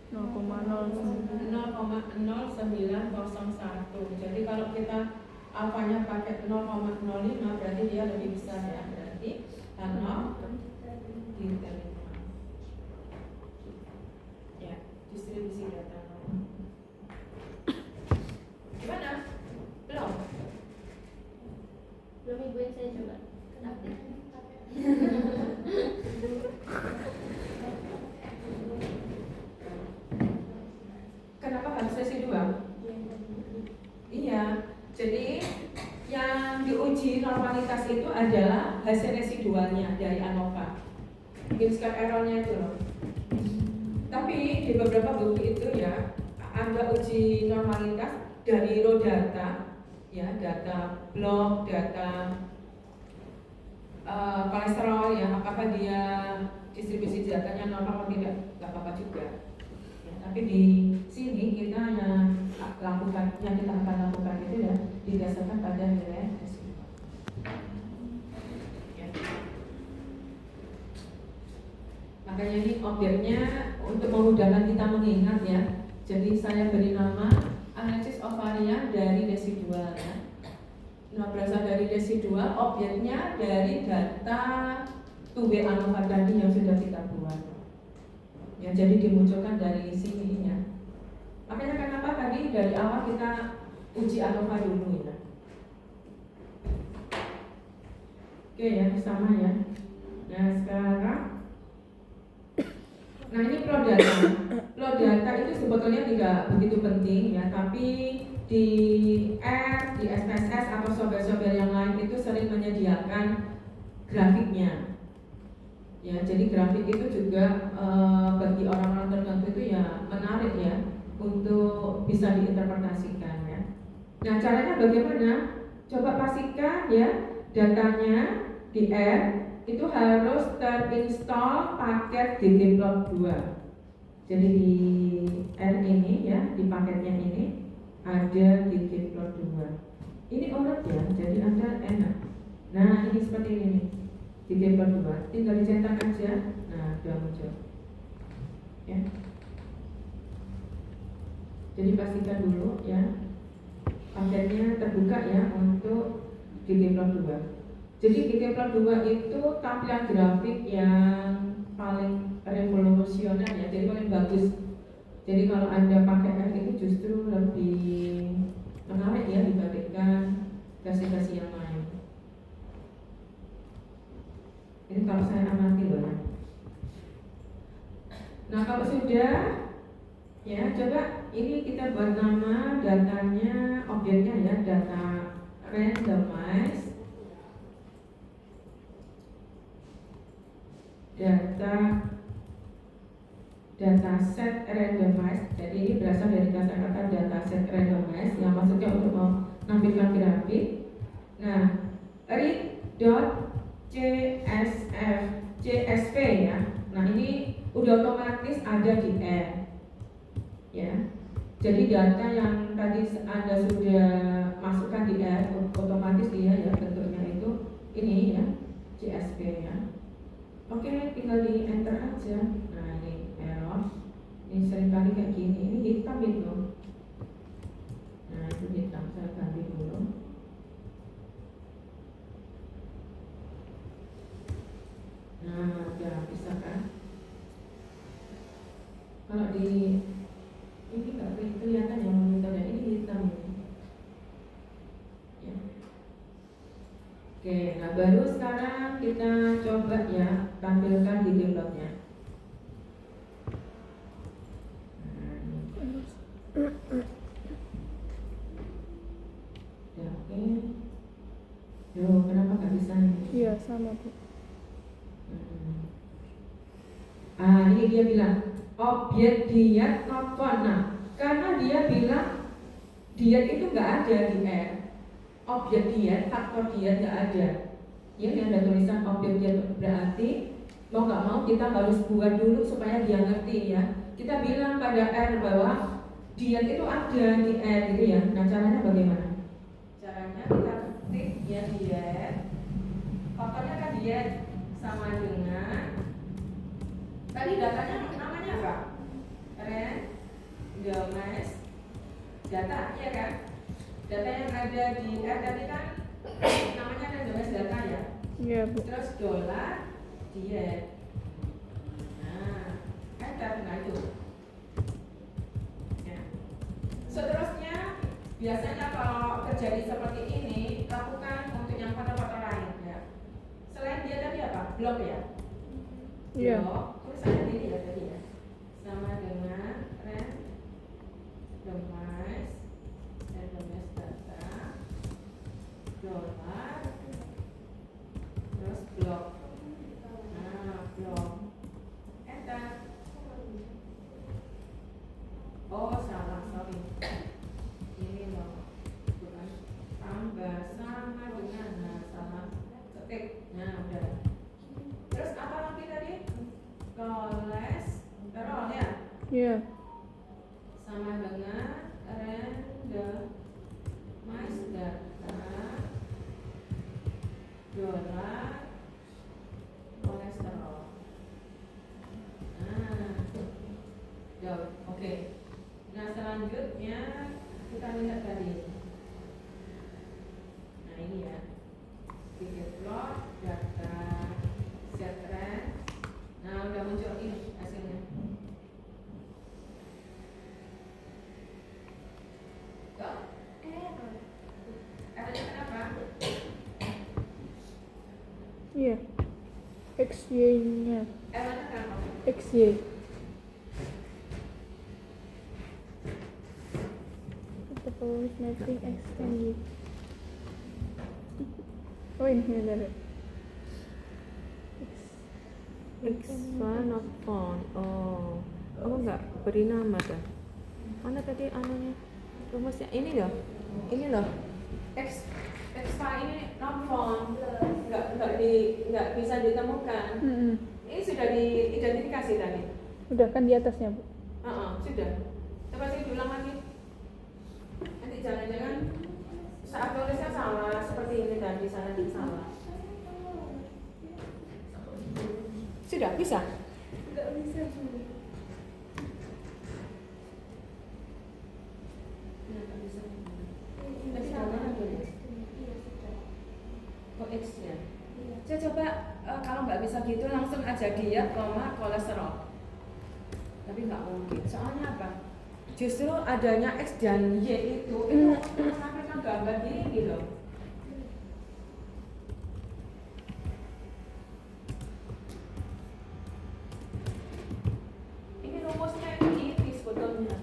S1: 0,0901. Jadi kalau kita alfanya pakai 0,05 berarti dia lebih besar ya. Berarti 0 diterima. Ya, distribusi data. Gimana? Belum?
S4: Belum ibu yang saya coba. Kenapa?
S1: Kenapa harus sesi 2? Iya, jadi yang diuji normalitas itu adalah hasil residualnya dari ANOVA. Gibbs errornya itu loh. Tapi di beberapa buku itu ya ada uji normalitas dari raw data, ya data blok, data kolesterol ya, apakah dia distribusi datanya normal atau tidak, nggak apa-apa juga. Ya, tapi di sini kita yang lakukan, yang kita akan lakukan itu ya didasarkan pada nilai residual. Ya. Makanya ini objeknya untuk memudahkan kita mengingat ya. Jadi saya beri nama analisis ovarian dari residual ya. Nah, berasal dari residual, objeknya dari data 2W ANOVA tadi yang sudah kita buat. Ya, jadi dimunculkan dari sini ya. Makanya kenapa tadi dari awal kita uji ANOVA dulu ya. Oke ya, sama ya. Nah sekarang, nah ini flow data. Flow data itu sebetulnya tidak begitu penting ya, tapi di R, di SPSS atau software-software yang lain itu sering menyediakan grafiknya. Ya, jadi grafik itu juga bagi orang-orang tertentu itu ya menarik ya untuk bisa diinterpretasikan ya. Nah, caranya bagaimana? Coba pastikan ya datanya di R itu harus terinstall paket ggplot2. Jadi di R ini ya, di paketnya ini ada ggplot2. Ini urut ya, jadi Anda enak. Nah, ini seperti ini nih. ggplot2, tinggal dicetak aja. Nah, sudah muncul. Ya. Jadi pastikan dulu ya paketnya terbuka ya untuk ggplot2. Jadi ggplot2 itu tampilan grafik yang paling revolusioner ya, jadi paling bagus. Jadi kalau Anda pakai R itu justru lebih menarik ya dibandingkan versi-versi yang lain. Ini kalau saya amati loh ya. Nah kalau sudah ya coba ini kita buat nama datanya, objeknya ya, data randomize, data set randomize. Jadi ini berasal dari kata-kata data set randomize yang maksudnya untuk menampilkan grafik. Nah, read.csv ya. Nah ini udah otomatis ada di R ya. Jadi data yang tadi Anda sudah masukkan di R otomatis dia ya bentuknya itu ini ya, CSV ya. Oke, tinggal di enter aja. Nah ini error. Ini seringkali kayak gini. Ini hitam itu. Nah itu hitam. Saya ganti dulu. Nah udah bisa kan? Kalau di ini nggak kelihatan yang monitornya, ini hitam ini. Ya. Oke, nah baru sekarang kita coba ya tampilkan ggplotnya. Ya, oke. Loh, kenapa nggak bisa nih?
S2: Iya, sama Bu.
S1: Ini dia bilang objek diet not found. Nah, karena dia bilang diet itu nggak ada di R. Objek diet, faktor diet nggak ada. Ya, ini ada tulisan objek diet, berarti mau nggak mau kita harus buat dulu supaya dia ngerti ya. Kita bilang pada R bahwa diet itu ada di R gitu ya. Nah, caranya bagaimana? Caranya kita ketik ya diet. Faktornya kan diet sama dengan tadi datanya namanya apa? Randomize data, ya kan? Data yang ada di R tadi kan namanya randomize data ya.
S2: Iya Bu.
S1: Terus $diet. header. Nah itu. Ya. Seterusnya biasanya kalau terjadi seperti ini lakukan untuk yang foto-foto lain ya. Selain dia tadi apa? Blok ya?
S2: Iya.
S1: Blok. Tulisannya gini ya tadi ya. Sama dengan randomize data dollar terus blok. Nah, blok. Enter. Oh salah, sorry. Ini loh, bukan tambah sama dengan salah ketik. Nah udah. Terus apa lagi tadi? Coles terus ya.
S2: Iya.
S1: Sama dengan randomize data dollar kolesterol. Nah, jauh. Oke. Nah selanjutnya kita lihat tadi. Nah ini ya, bikin plot data set trend. Nah udah muncul ini hasilnya. Tuh, errornya kenapa?
S2: Iya. XY-nya.
S1: Errornya kenapa?
S2: XY. Terus mapping X and Y. Oh ini ada.
S5: X1 not found. Oh, aku nggak beri nama dah. Mana tadi anunya? Rumusnya ini loh. Ini loh.
S1: X file ini not found, nggak bisa ditemukan. Ini sudah diidentifikasi tadi.
S2: Udah kan di atasnya, Bu.
S1: Sudah. Coba sih diulang lagi. Nanti jangan-jangan saat tulisnya salah seperti ini tadi, salah. Sudah bisa.
S3: Nggak bisa Bu.
S1: Nggak bisa.
S3: Ini
S1: Tapi
S3: salah.
S1: gambarnya boleh.
S3: Iya sudah.
S1: Oh X ya.
S3: Iya.
S1: Saya coba kalau nggak bisa gitu langsung aja diet, kolesterol. Tapi nggak mungkin. Soalnya apa? Justru adanya X dan Y itu menampilkan gambar ini loh. Ini rumusnya ini sebetulnya.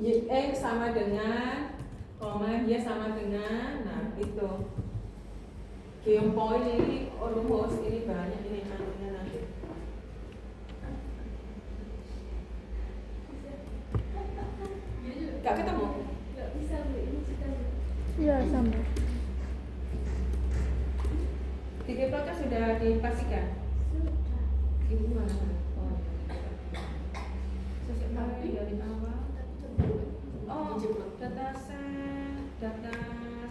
S1: X sama dengan koma Y sama dengan, nah itu. Geopoint ini rumus ini banyak ini anunya nanti. Gak ketemu?
S3: Nggak bisa Bu, ini sudah Bu.
S2: Iya sama.
S1: Tiga plotnya sudah dipastikan.
S3: Sudah.
S1: Ibu mana? Oh, sosial dari awal. Oh, data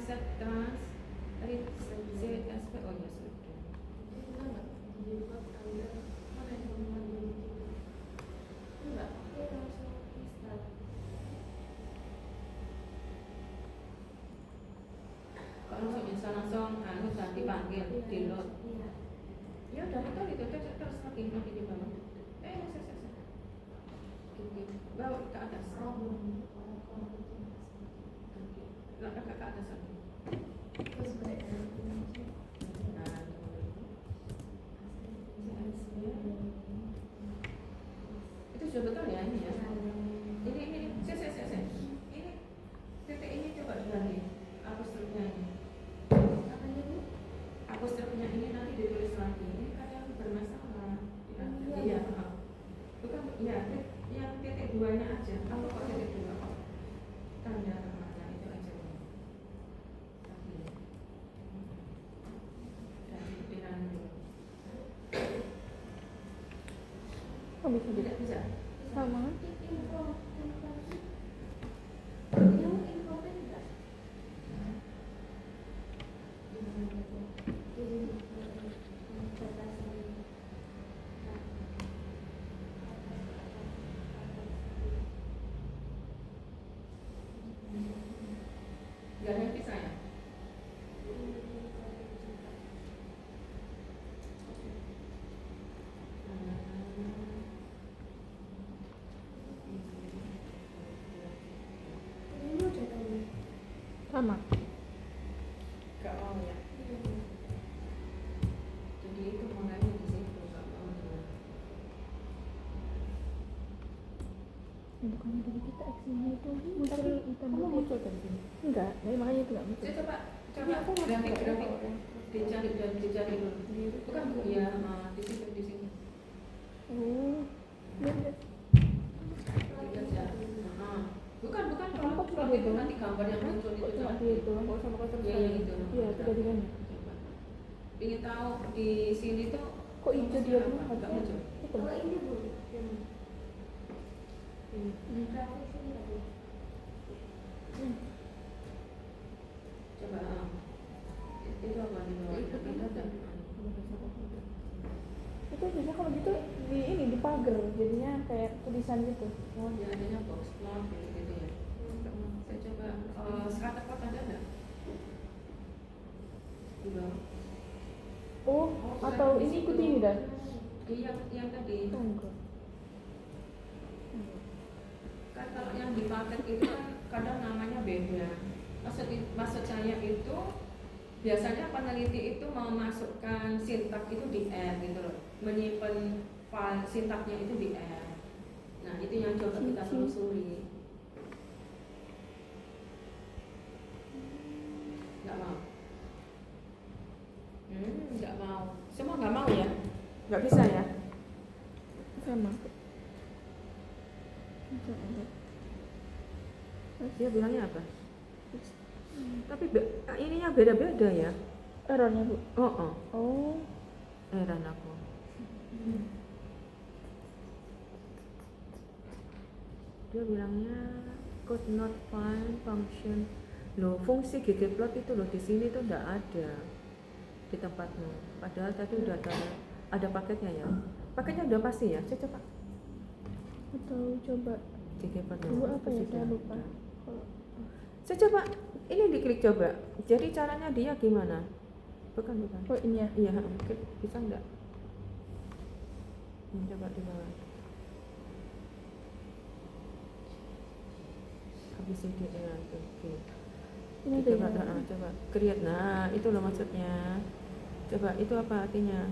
S1: set trans dari CSP. Oh ya sudah. Kalau langsung bisa langsung kan dipanggil di load. Ya udah itu terus lagi di bawah. Bawa ke atas. Ke atas lagi. Itu sudah betul ya ini ya. Ini ini titik ini coba lagi. Aku struknya ini. Aku struknya ini nanti ditulis lagi. Ini kadang bermasalah. Iya. Bukan ya, yang titik 2-nya aja. Apa kok titik 2 kok? Tanda kemana itu aja.
S2: Oh bisa
S1: Tidak bisa.
S2: sama.
S1: Gak ada yang bisa ya?
S2: Sama.
S1: Gak mau ya. Jadi itu makanya di situ gak mau ya.
S2: Bukannya dari kita X-nya itu muncul hitam
S5: Kamu
S2: putih.
S5: muncul dari sini.
S2: Enggak, makanya itu enggak muncul.
S1: Saya coba
S2: Ini aku nggak
S1: grafik
S2: suka.
S1: dicari dan dicari dulu. Bukan ya, di situ di sini.
S2: Oh, lihat.
S1: Lihat ya. Bukan
S2: Kenapa cuma
S1: kalau
S2: dia
S1: itu
S2: doang?
S1: nanti gambar yang muncul itu
S2: Kok cuma
S1: coba.
S2: dia doang?
S5: Oh, sama kau
S1: Ya yang itu.
S2: Iya, itu tadi kan.
S1: Coba. Ingin tahu di sini tuh
S2: Kok hijau dia tuh?
S1: Enggak muncul.
S2: Hitam.
S4: Oh ini bu.
S1: Ini.
S4: Grafis ini tadi.
S1: Coba. Itu apa di bawah? Itu ada.
S2: Itu biasanya kalau gitu di ini di pagar jadinya kayak tulisan gitu.
S1: Oh, dia adanya box plot gitu ya. Saya coba scatter plot ada nggak? Di bawah.
S2: Oh, atau ini ikuti ini dah?
S1: Yang tadi.
S2: Oh, enggak.
S1: Kan kalau yang di paket itu kan kadang namanya beda. Maksud saya itu biasanya peneliti itu memasukkan sintak itu di R gitu loh, menyimpan file sintaknya itu di R. Nah itu yang coba kita telusuri. Nggak mau. Nggak mau. Semua nggak mau ya? Nggak bisa ya?
S2: Sama.
S5: Dia bilangnya apa? Tapi ininya beda-beda ya.
S2: Errornya bu.
S5: Oh.
S2: Oh.
S5: Heran aku. Dia bilangnya could not find function. Loh, fungsi ggplot itu loh di sini tuh enggak ada di tempatmu. Padahal tadi udah ada paketnya ya. Paketnya udah pasti ya. Saya coba.
S2: Atau coba
S5: ggplot
S2: dulu apa ya? Saya lupa.
S5: Saya coba ini diklik coba. Jadi caranya dia gimana? Bukan.
S2: Oh ini ya.
S5: Iya, bisa enggak? Coba di bawah. ABCDE oke.
S2: Ini ada
S5: Coba,
S2: yang
S5: coba create. Nah, itu loh maksudnya. Coba itu apa artinya?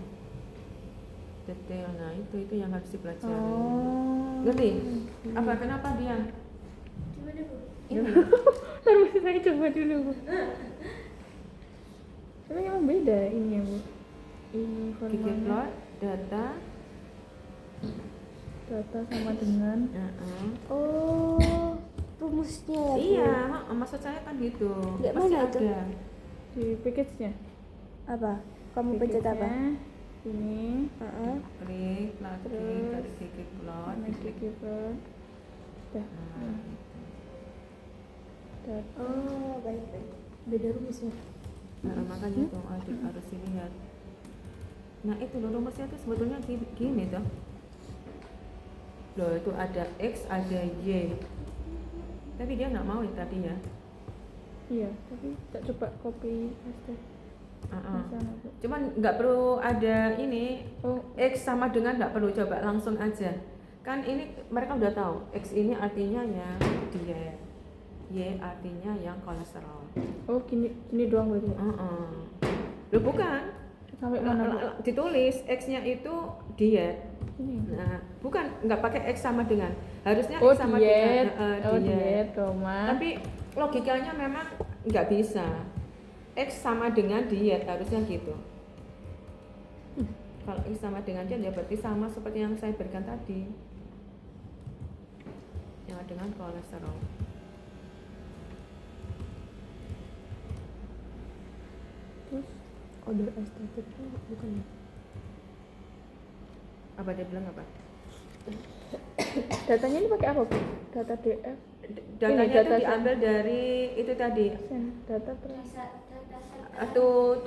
S5: Detail. Nah, itu yang harus dipelajari.
S2: Oh.
S5: Ngerti? Apa kenapa dia?
S4: Gimana bu?
S5: Ini.
S2: Harus saya coba dulu bu. Tapi emang beda ini ya bu. Ini formanya
S5: ggplot data.
S2: data sama dengan.
S6: Oh, rumusnya ya, Bu?
S5: Iya, maksud saya kan gitu.
S6: Nggak
S5: Pasti
S6: mana itu?
S5: ada.
S2: Di package-nya.
S6: Apa? Kamu pencet apa?
S2: Package-nya Ini.
S6: Heeh.
S5: Klik lagi
S2: Terus,
S5: dari ggplot.
S2: Next ggplot. Dah.
S5: Nah,
S2: Data.
S6: Oh, baik. Beda rumusnya.
S5: makanya tuh harus dilihat. Nah itu loh rumusnya tuh sebetulnya gini tuh. Loh itu ada X ada Y. Tapi dia nggak mau tadi ya.
S2: Iya, tapi tak coba copy paste. Sana, Bu.
S5: Cuman nggak perlu ada ini
S2: Oh,
S5: X sama dengan, nggak perlu, coba langsung aja. Kan ini mereka udah tahu X ini artinya yang diet, Y artinya yang kolesterol.
S2: oh gini doang berarti.
S5: Loh bukan.
S2: Sampai mana, Bu?
S5: Ditulis X-nya itu diet.
S2: Ini.
S5: Nah, bukan, nggak pakai X sama dengan. Harusnya
S2: Oh,
S5: X sama
S2: diet.
S5: dengan
S2: Oh, diet, koma.
S5: Tapi logikanya memang nggak bisa. X sama dengan diet harusnya gitu. Kalau X sama dengan diet ya berarti sama seperti yang saya berikan tadi. Yang dengan kolesterol.
S2: Terus order estetiknya bukan ya?
S5: Apa dia bilang apa?
S2: Datanya ini pakai apa, Bu? Data DF,
S5: Datanya
S2: Ini
S5: itu
S2: data
S5: diambil dari itu tadi.
S2: data terus.
S5: Atau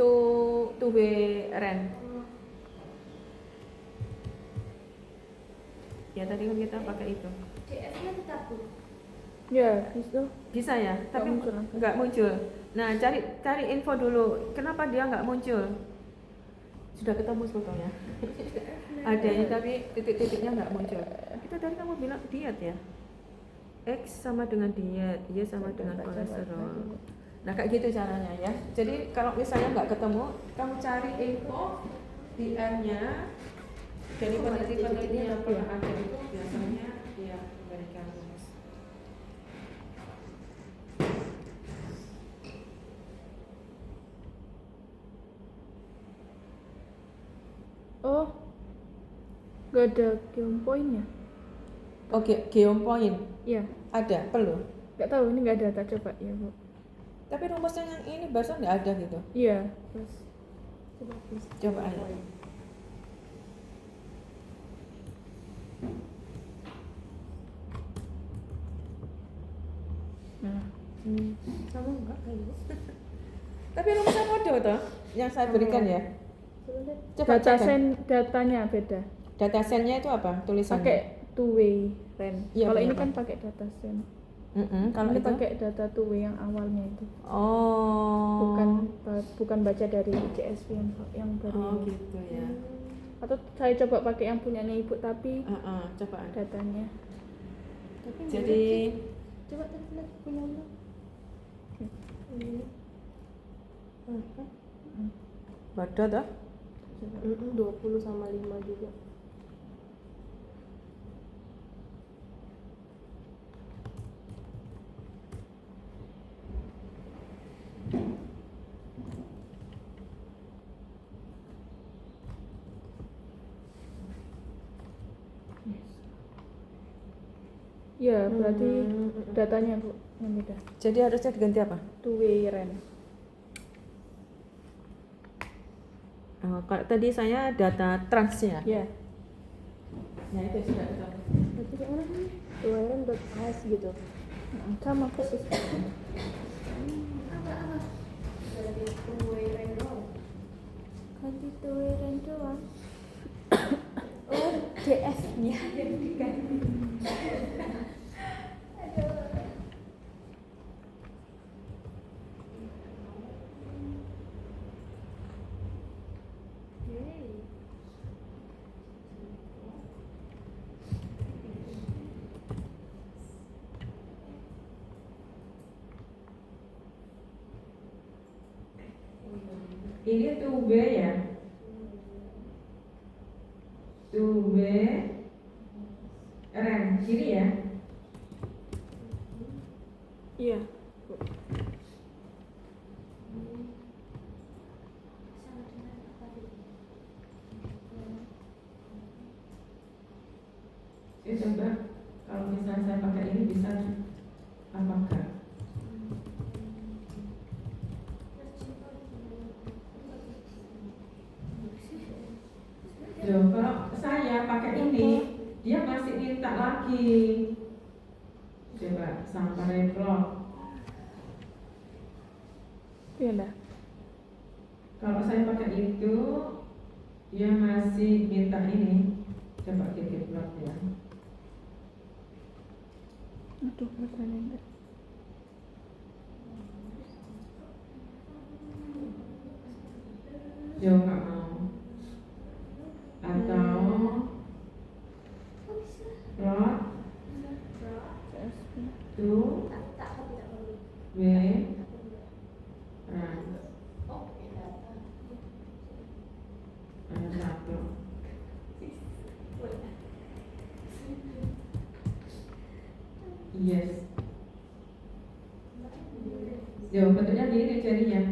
S5: to be ren. Ya tadi kan kita pakai itu.
S4: DF-nya tetap bu.
S2: Ya, itu.
S5: Bisa ya, tapi
S2: muncul langsung.
S5: nggak muncul. Nah, cari info dulu. Kenapa dia nggak muncul? Sudah ketemu sebetulnya. Ada ya, tapi titik-titiknya nggak muncul. Itu tadi kamu bilang diet ya. X sama dengan diet, Y sama dengan
S2: Coba
S5: kolesterol.
S2: lagi.
S5: Nah kayak gitu caranya ya. Jadi kalau misalnya nggak ketemu, kamu cari info di R-nya. Jadi peneliti-peneliti yang pernah ada itu biasanya dia memberikan rumus.
S2: Oh, gak ada game point-nya?
S5: Oke, geom point
S2: Iya,
S5: ada perlu.
S2: gak tahu ini gak ada, tak coba ya bu.
S5: Tapi rumusnya yang ini bahasa nggak ada gitu.
S2: Iya, terus
S5: Coba aja.
S2: nah,
S6: Sama enggak kayak gitu?
S5: Tapi rumusnya kode toh yang saya berikan ya. Coba
S2: data
S5: cek.
S2: datanya beda.
S5: Data set-nya itu apa tulisannya?
S2: Pakai two way ren.
S5: Iya,
S2: Kalau ini
S5: benar,
S2: kan
S5: Pak.
S2: pakai data set.
S5: Kalau
S2: Ini
S5: itu
S2: pakai data two way yang awalnya itu.
S5: oh
S2: Bukan baca dari CSV yang baru.
S5: oh
S2: ini.
S5: gitu ya.
S2: Atau saya coba pakai yang punyanya ibu tapi
S5: Coba.
S2: datanya.
S5: Jadi
S6: Coba lihat punya lu.
S5: waduh toh.
S6: 20 sama 5 juga.
S2: Ya, berarti datanya bu yang beda.
S5: Jadi harusnya diganti apa?
S2: Two way ren.
S5: Kalau tadi saya data transnya.
S2: Ya.
S5: Ya itu sudah ketemu.
S6: Berarti kayak mana sih? Tuiran.as gitu.
S2: Sama persis.
S4: Dari two-way random.
S6: Ganti tuiran doang. Oh, DF-nya yang diganti.
S1: Ini 2B ya. 2B ren kiri ya.
S2: Iya.
S1: Saya coba kalau misalnya saya pakai ini bisa apakah? Loh, kalau saya pakai ini, dia masih minta lagi. Coba sampai plot.
S2: Iya dah.
S1: Kalau saya pakai itu, dia masih minta ini. Coba kita plot ya.
S2: Aduh, rasanya enggak.
S1: Yo nggak mau. Atau plot
S2: CSV.
S1: to
S4: Tak perlu.
S1: w ran
S4: Oke, data.
S1: ada satu. Yes. Yo bentuknya gini jadinya.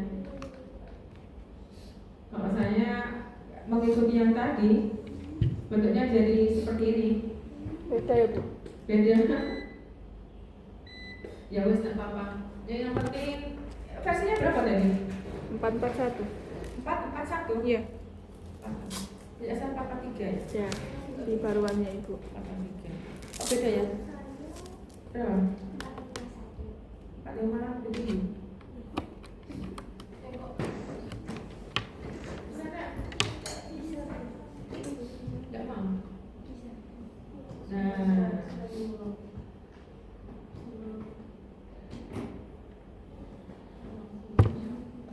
S1: Kalau saya mengikuti yang tadi, bentuknya jadi seperti ini.
S2: Beda ya bu.
S1: Beda. Ya wes tak apa-apa. Yang penting versinya berapa tadi?
S2: 441.
S1: 441.
S2: Iya.
S1: Tidak saya 443 ya.
S2: Ya. Di baruannya ibu.
S1: 443. Oh, beda ya? Berapa? 45 lah begini. Bisa enggak? Enggak mau. Nah,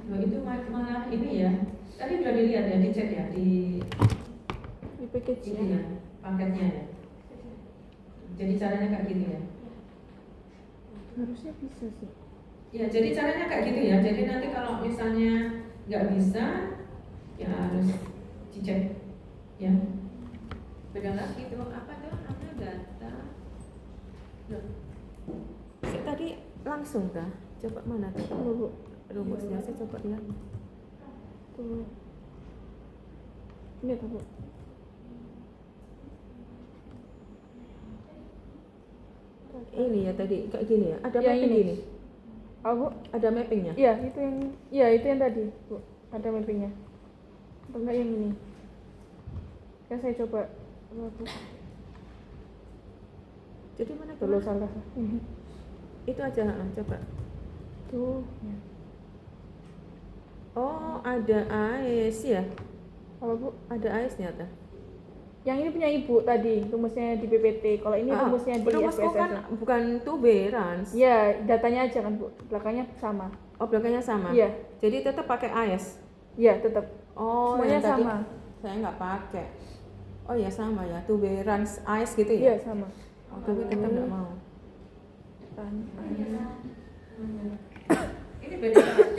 S1: loh itu malah ini ya. Tadi udah dilihat ya, dicek ya di
S2: Di package
S1: ini
S2: ya.
S1: ya, paketnya ya. Jadi caranya kayak gini ya.
S2: Harusnya bisa sih.
S1: Ya, jadi caranya kayak gitu ya. Jadi nanti kalau misalnya nggak bisa, ya harus dicek, ya. Beda lagi tuh apa data. Loh,
S5: Tadi langsung kah? Coba mana tuh?
S2: Bu.
S5: Rumusnya saya coba lihat.
S2: Tuh. Ini tuh, Bu.
S5: Ini ya tadi kayak gini ya. Ada
S2: Ya,
S5: mapping
S2: ini.
S5: gini.
S2: Oh, Bu.
S5: Ada mappingnya.
S2: Iya, itu yang tadi, Bu. Ada mappingnya. Atau enggak yang ini? Kan saya coba. Bu.
S5: Jadi mana
S2: Belum
S5: tuh?
S2: salah. Ini.
S5: Itu aja, coba.
S2: Tuh. Ya.
S5: Oh, ada AES ya?
S2: Apa, Bu?
S5: Ada AES-nya tuh.
S2: Yang ini punya Ibu tadi, rumusnya di PPT. Kalau ini rumusnya di
S5: rumusku kan
S2: SPSS.
S5: bukan tolerance.
S2: Iya, datanya aja kan, Bu. Belakangnya sama.
S5: Oh, belakangnya sama.
S2: Iya.
S5: Jadi tetap pakai AES.
S2: Iya, tetap.
S5: Oh,
S2: Semuanya
S5: yang tadi
S2: sama.
S5: saya nggak pakai. Oh ya sama ya, tolerance AES gitu ya?
S2: Iya, sama.
S5: Oh, tapi tetap nggak mau.
S1: Ini beda lagi.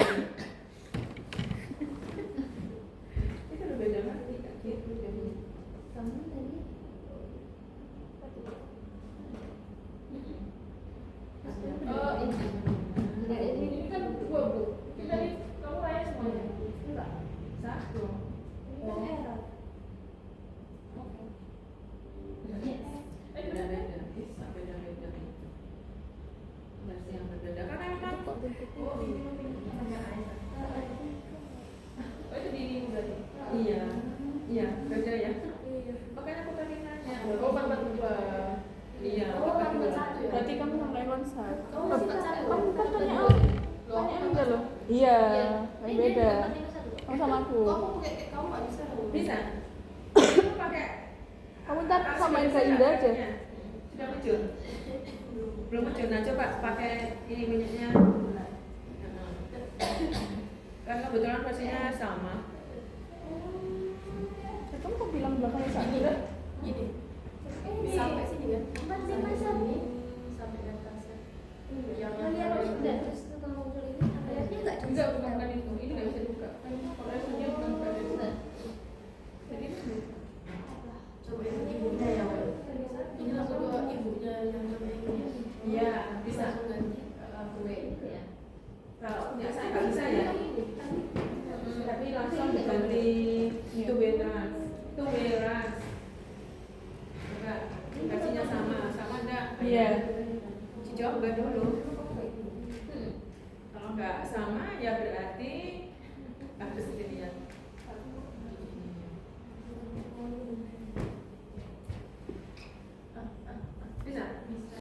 S1: Itu udah beda lagi kayak gitu jadi.
S4: Kamu tadi
S1: Oh, ini kan dua, Bu. Ini tadi kamu tanya semuanya. Enggak. Satu.
S4: ini kan error.
S1: Beda-beda. Bisa beda-beda. Versi yang berbeda. Karena memang oh itu di ini berarti. Iya. Iya, beda ya. Makanya aku tadi nanya. Oh, 442. Iya,
S4: Oh, 441 ya?
S2: Berarti kamu sampai konsert.
S4: Kamu masih tak satu.
S2: Kamu kan tanya tanya enggak loh?
S4: Iya.
S2: Iya, yang beda. Kamu sama aku.
S4: Kok aku pakai kamu nggak bisa?
S1: Bisa. Itu pakai
S2: Kamu ntar
S1: apa,
S2: samain
S1: sudah
S2: ke Indah aja.
S1: minyaknya? Sudah muncul. Belum muncul. Nah, coba pakai ini minyaknya. Kan kebetulan versinya sama.
S2: Kamu kok bilang belakangnya satu?
S4: Gini. Sampai sini kan? Sampai sini. Sampai ke atasnya. Yang
S3: terus kalau muncul ini akhirnya nggak bisa.
S1: Enggak, bukan itu. Ini nggak bisa dibuka. Kalau versinya bukan itu. Jadi ini
S4: coba ibunya yang ini langsung ke ibunya yang coba ini.
S1: iya, bisa.
S4: Langsung ganti itu ya.
S1: Kalau punya saya nggak bisa ya. Tapi langsung diganti tolerance. Tolerance. Enggak, versinya sama enggak?
S2: Iya.
S1: Coba dulu. Kalau nggak sama ya berarti harus dilihat.